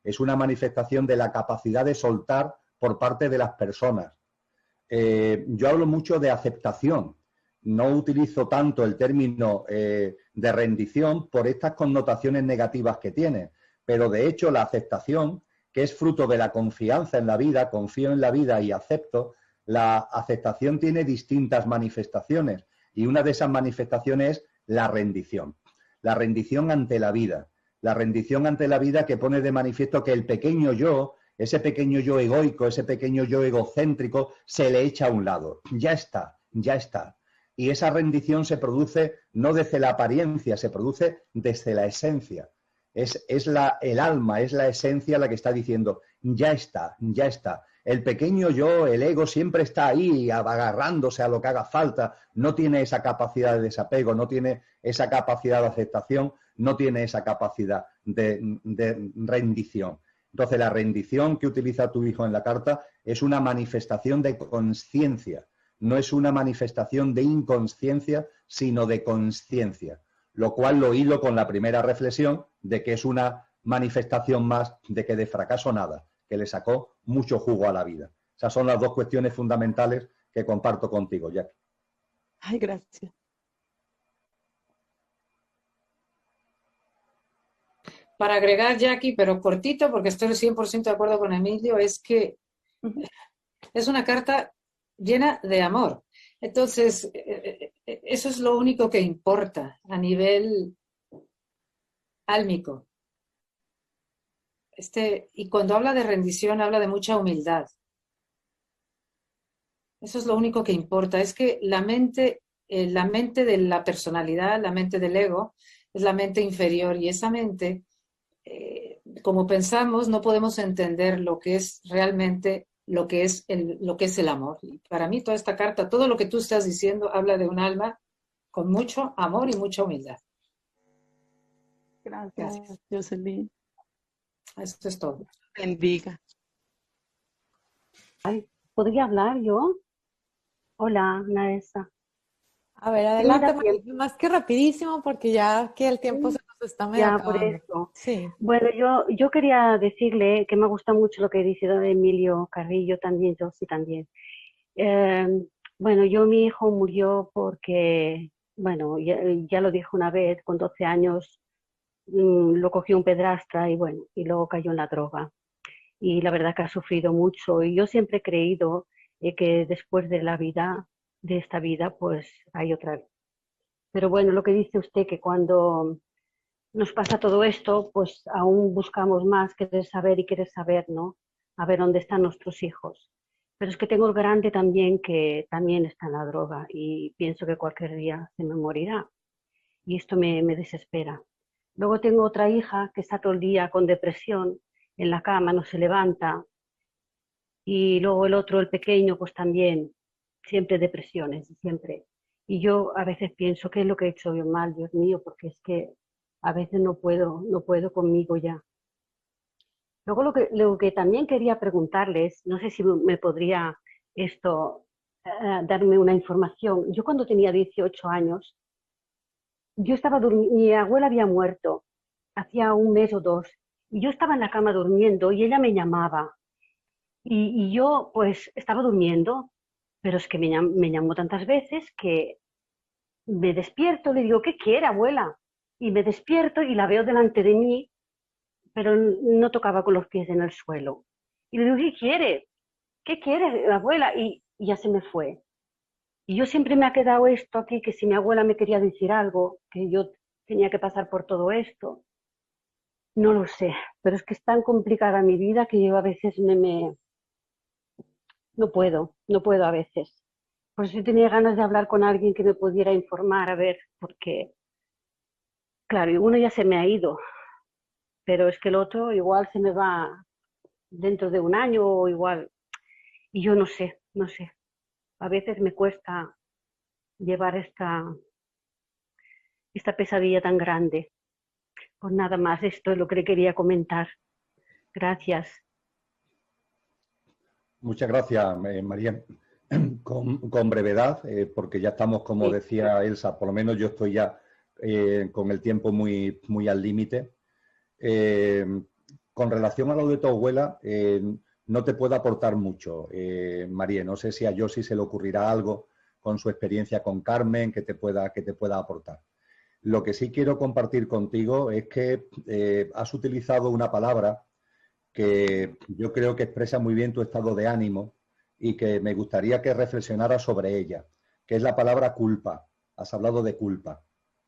Es una manifestación de la capacidad de soltar por parte de las personas. Yo hablo mucho de aceptación. No utilizo tanto el término de rendición por estas connotaciones negativas que tiene. Pero de hecho la aceptación, que es fruto de la confianza en la vida, confío en la vida y acepto, la aceptación tiene distintas manifestaciones. Y una de esas manifestaciones es la rendición. La rendición ante la vida. La rendición ante la vida que pone de manifiesto que el pequeño yo, ese pequeño yo egoico, ese pequeño yo egocéntrico, se le echa a un lado. Ya está, ya está. Y esa rendición se produce no desde la apariencia, se produce desde la esencia. Es el alma, es la esencia la que está diciendo, ya está, ya está. El pequeño yo, el ego, siempre está ahí agarrándose a lo que haga falta, no tiene esa capacidad de desapego, no tiene esa capacidad de aceptación, no tiene esa capacidad de rendición. Entonces, la rendición que utiliza tu hijo en la carta es una manifestación de conciencia, no es una manifestación de inconsciencia, sino de conciencia, lo cual lo hilo con la primera reflexión de que es una manifestación más de que de fracaso nada, que le sacó mucho jugo a la vida. Esas son las 2 cuestiones fundamentales que comparto contigo, Jackie. Ay, gracias. para agregar, Jackie, pero cortito, porque estoy 100% de acuerdo con Emilio, es que es una carta llena de amor. Entonces, eso es lo único que importa a nivel álmico. Y cuando habla de rendición, habla de mucha humildad. Eso es lo único que importa. Es que la mente de la personalidad, la mente del ego, es la mente inferior, y esa mente, como pensamos, no podemos entender lo que es realmente lo que es el amor. Y para mí toda esta carta, todo lo que tú estás diciendo, habla de un alma con mucho amor y mucha humildad. Gracias, Jocelyn. Esto es todo. Bendiga. Ay, ¿podría hablar yo? Hola, Naesa. A ver, Sí, adelante, mira, María, más que rapidísimo, porque ya que el tiempo se nos está medio ya por acabando. eso. Sí. Bueno, yo quería decirle que me gusta mucho lo que dice don Emilio Carrillo, también, yo sí también. Eh, bueno, mi hijo murió porque, bueno, ya lo dijo una vez, con 12 años lo cogió un pedrastra y bueno, y luego cayó en la droga. Y la verdad que ha sufrido mucho. Y yo siempre he creído que después de la vida, de esta vida, pues hay otra. Pero bueno, lo que dice usted, que cuando nos pasa todo esto, pues aún buscamos más, querer saber, ¿no? A ver dónde están nuestros hijos. Pero es que tengo el grande también, que también está en la droga y pienso que cualquier día se me morirá. Y esto me desespera. Luego tengo otra hija que está todo el día con depresión, en la cama, no se levanta. Y luego el otro, el pequeño, pues también, siempre depresiones, siempre. Y yo a veces pienso, ¿qué es lo que he hecho yo mal, Dios mío? Porque es que a veces no puedo conmigo ya. Luego lo que también quería preguntarles, no sé si me podría esto darme una información. Yo cuando tenía 18 años, yo estaba mi abuela había muerto hacía un mes o dos, y yo estaba en la cama durmiendo y ella me llamaba. Y yo pues estaba durmiendo, pero es que me llamó tantas veces que me despierto, le digo, ¿qué quiere, abuela? Y me despierto y la veo delante de mí, pero no tocaba con los pies en el suelo. Y le digo, ¿qué quiere? ¿Qué quiere, abuela? Y ya se me fue. Y yo siempre me ha quedado esto aquí, que si mi abuela me quería decir algo, que yo tenía que pasar por todo esto. No lo sé, pero es que es tan complicada mi vida que yo a veces no puedo a veces. Por eso tenía ganas de hablar con alguien que me pudiera informar, a ver, porque, claro, uno ya se me ha ido, pero es que el otro igual se me va dentro de un año o igual, y yo no sé. A veces me cuesta llevar esta pesadilla tan grande. Pues nada más, esto es lo que le quería comentar. Gracias. Muchas gracias, María. Con brevedad, porque ya estamos, como Sí. decía Elsa, por lo menos yo estoy ya con el tiempo muy, muy al límite. Con relación a lo de tu abuela, no te puedo aportar mucho, María. No sé si a Josi se le ocurrirá algo con su experiencia con Carmen que te pueda aportar. Lo que sí quiero compartir contigo es que has utilizado una palabra que yo creo que expresa muy bien tu estado de ánimo y que me gustaría que reflexionaras sobre ella, que es la palabra culpa. Has hablado de culpa,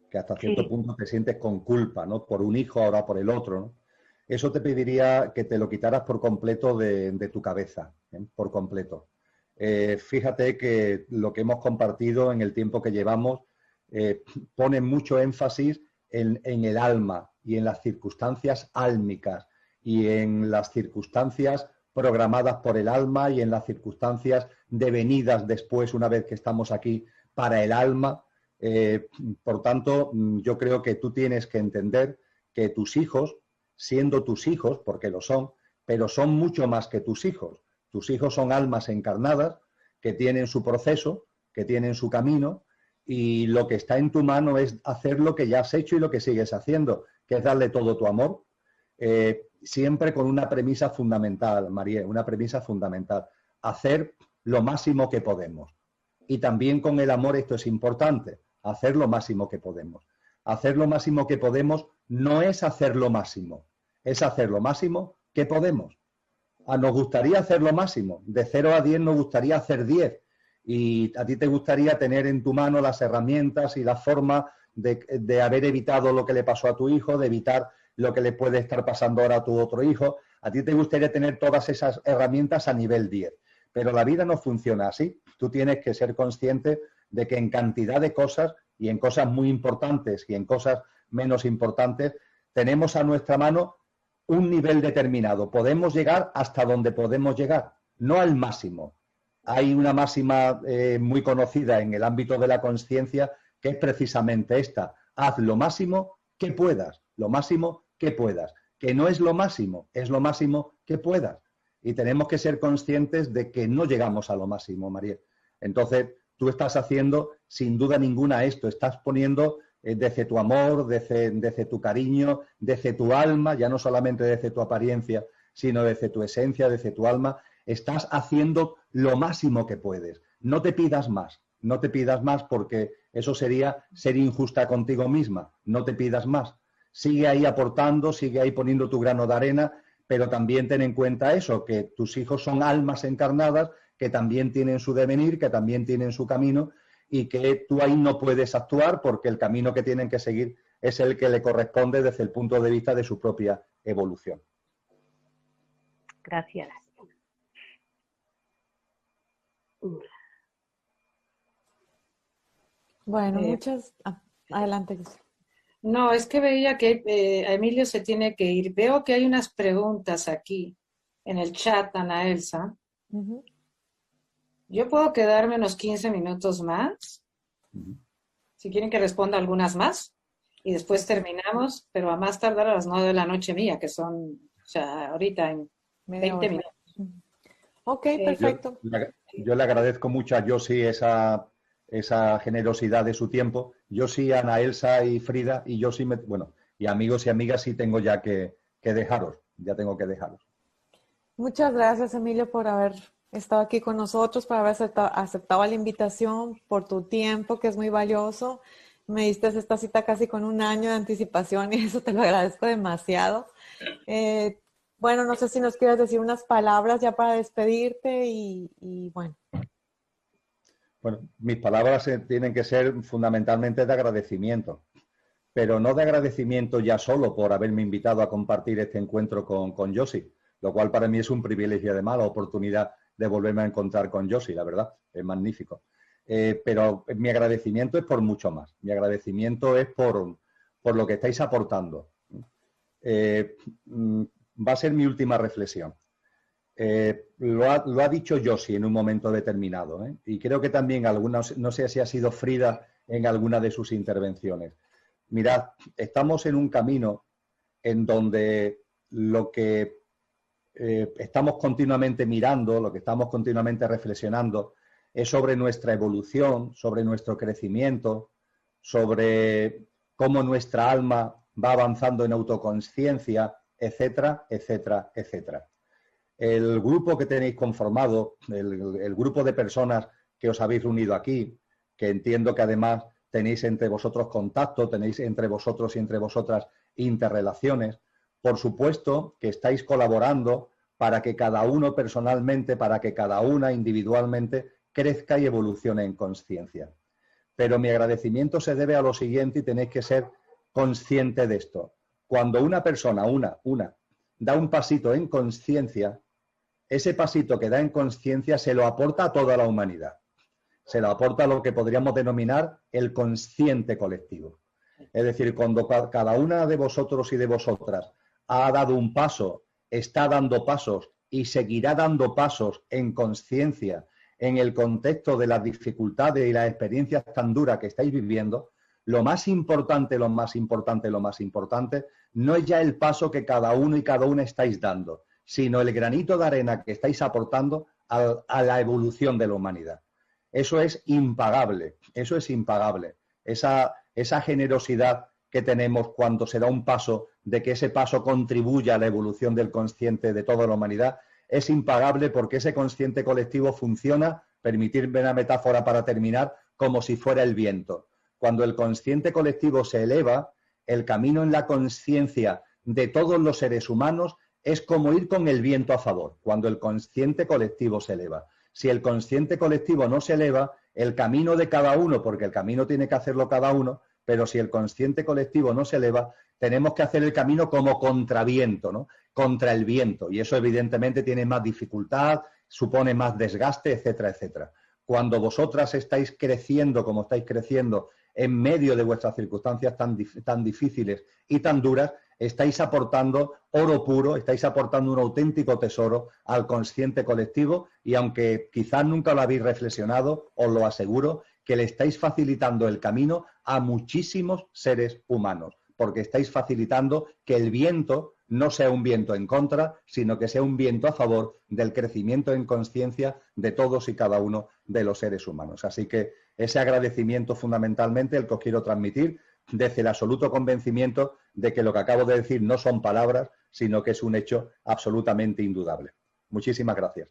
que hasta cierto punto te sientes con culpa, ¿no? Por un hijo, ahora por el otro, ¿no? Eso te pediría que te lo quitaras por completo de tu cabeza, ¿eh? Por completo. Fíjate que lo que hemos compartido en el tiempo que llevamos pone mucho énfasis en el alma y en las circunstancias álmicas y en las circunstancias programadas por el alma y en las circunstancias devenidas después, una vez que estamos aquí, para el alma. Por tanto, yo creo que tú tienes que entender que tus hijos, siendo tus hijos, porque lo son, pero son mucho más que tus hijos. Tus hijos son almas encarnadas que tienen su proceso, que tienen su camino, y lo que está en tu mano es hacer lo que ya has hecho y lo que sigues haciendo, que es darle todo tu amor. Siempre con una premisa fundamental, María, una premisa fundamental, hacer lo máximo que podemos. Y también con el amor esto es importante, hacer lo máximo que podemos. Hacer lo máximo que podemos no es hacer lo máximo, es hacer lo máximo que podemos. Nos gustaría hacer lo máximo, de 0 a 10 nos gustaría hacer 10 y a ti te gustaría tener en tu mano las herramientas y la forma de haber evitado lo que le pasó a tu hijo, de evitar lo que le puede estar pasando ahora a tu otro hijo. A ti te gustaría tener todas esas herramientas a nivel 10, pero la vida no funciona así. Tú tienes que ser consciente de que en cantidad de cosas y en cosas muy importantes y en cosas menos importantes tenemos a nuestra mano un nivel determinado. Podemos llegar hasta donde podemos llegar, no al máximo. Hay una máxima muy conocida en el ámbito de la consciencia que es precisamente esta: haz lo máximo que puedas, lo máximo que puedas, que no es lo máximo, es lo máximo que puedas. Y tenemos que ser conscientes de que no llegamos a lo máximo, María. Entonces, tú estás haciendo, sin duda ninguna, esto, estás poniendo desde tu amor, desde tu cariño, desde tu alma, ya no solamente desde tu apariencia, sino desde tu esencia, desde tu alma, estás haciendo lo máximo que puedes. No te pidas más, no te pidas más porque eso sería ser injusta contigo misma. No te pidas más. Sigue ahí aportando, sigue ahí poniendo tu grano de arena, pero también ten en cuenta eso, que tus hijos son almas encarnadas, que también tienen su devenir, que también tienen su camino y que tú ahí no puedes actuar porque el camino que tienen que seguir es el que le corresponde desde el punto de vista de su propia evolución. Gracias. Bueno, adelante. No, es que veía que Emilio se tiene que ir. Veo que hay unas preguntas aquí en el chat, Ana Elsa. Ujú. Yo puedo quedarme unos 15 minutos más, si quieren que responda algunas más, y después terminamos, pero a más tardar a las 9 de la noche mía, que son, o sea, ahorita en 20 minutos. Ok, perfecto. Yo le agradezco mucho a Josi esa generosidad de su tiempo. Yo sí, Ana Elsa y Frida, y yo sí, y amigos y amigas, sí tengo ya que dejaros, ya tengo que dejaros. Muchas gracias, Emilio, por haber estado aquí con nosotros, por haber aceptado la invitación, por tu tiempo, que es muy valioso. Me diste esta cita casi con 1 año de anticipación y eso te lo agradezco demasiado. Bueno, no sé si nos quieres decir unas palabras ya para despedirte y bueno. Bueno, mis palabras tienen que ser fundamentalmente de agradecimiento, pero no de agradecimiento ya solo por haberme invitado a compartir este encuentro con Josi, lo cual para mí es un privilegio y además la oportunidad de volverme a encontrar con Josi, la verdad, es magnífico. Pero mi agradecimiento es por mucho más, mi agradecimiento es por lo que estáis aportando. Va a ser mi última reflexión. Lo ha dicho Josi en un momento determinado, y creo que también algunos, no sé si ha sido Frida en alguna de sus intervenciones. Mirad, estamos en un camino en donde lo que estamos continuamente mirando, lo que estamos continuamente reflexionando es sobre nuestra evolución, sobre nuestro crecimiento, sobre cómo nuestra alma va avanzando en autoconsciencia, etcétera, etcétera, etcétera. El grupo que tenéis conformado, el grupo de personas que os habéis reunido aquí, que entiendo que además tenéis entre vosotros contacto, tenéis entre vosotros y entre vosotras interrelaciones, por supuesto que estáis colaborando para que cada uno personalmente, para que cada una individualmente crezca y evolucione en consciencia. Pero mi agradecimiento se debe a lo siguiente y tenéis que ser consciente de esto. Cuando una persona, una, da un pasito en consciencia, ese pasito que da en consciencia se lo aporta a toda la humanidad. Se lo aporta a lo que podríamos denominar el consciente colectivo. Es decir, cuando cada una de vosotros y de vosotras ha dado un paso, está dando pasos y seguirá dando pasos en consciencia en el contexto de las dificultades y las experiencias tan duras que estáis viviendo, lo más importante no es ya el paso que cada uno y cada una estáis dando, sino el granito de arena que estáis aportando a la evolución de la humanidad. Eso es impagable, eso es impagable. Esa generosidad que tenemos cuando se da un paso, de que ese paso contribuya a la evolución del consciente de toda la humanidad, es impagable porque ese consciente colectivo funciona, permitidme una metáfora para terminar, como si fuera el viento. Cuando el consciente colectivo se eleva, el camino en la consciencia de todos los seres humanos es como ir con el viento a favor, cuando el consciente colectivo se eleva. Si el consciente colectivo no se eleva, el camino de cada uno, porque el camino tiene que hacerlo cada uno, pero si el consciente colectivo no se eleva, tenemos que hacer el camino como contraviento, ¿no? Contra el viento. Y eso evidentemente tiene más dificultad, supone más desgaste, etcétera, etcétera. Cuando vosotras estáis creciendo como estáis creciendo en medio de vuestras circunstancias tan difíciles y tan duras, estáis aportando oro puro, estáis aportando un auténtico tesoro al consciente colectivo y aunque quizás nunca lo habéis reflexionado, os lo aseguro, que le estáis facilitando el camino a muchísimos seres humanos, porque estáis facilitando que el viento no sea un viento en contra, sino que sea un viento a favor del crecimiento en conciencia de todos y cada uno de los seres humanos. Así que ese agradecimiento fundamentalmente el que os quiero transmitir desde el absoluto convencimiento de que lo que acabo de decir no son palabras, sino que es un hecho absolutamente indudable. Muchísimas gracias.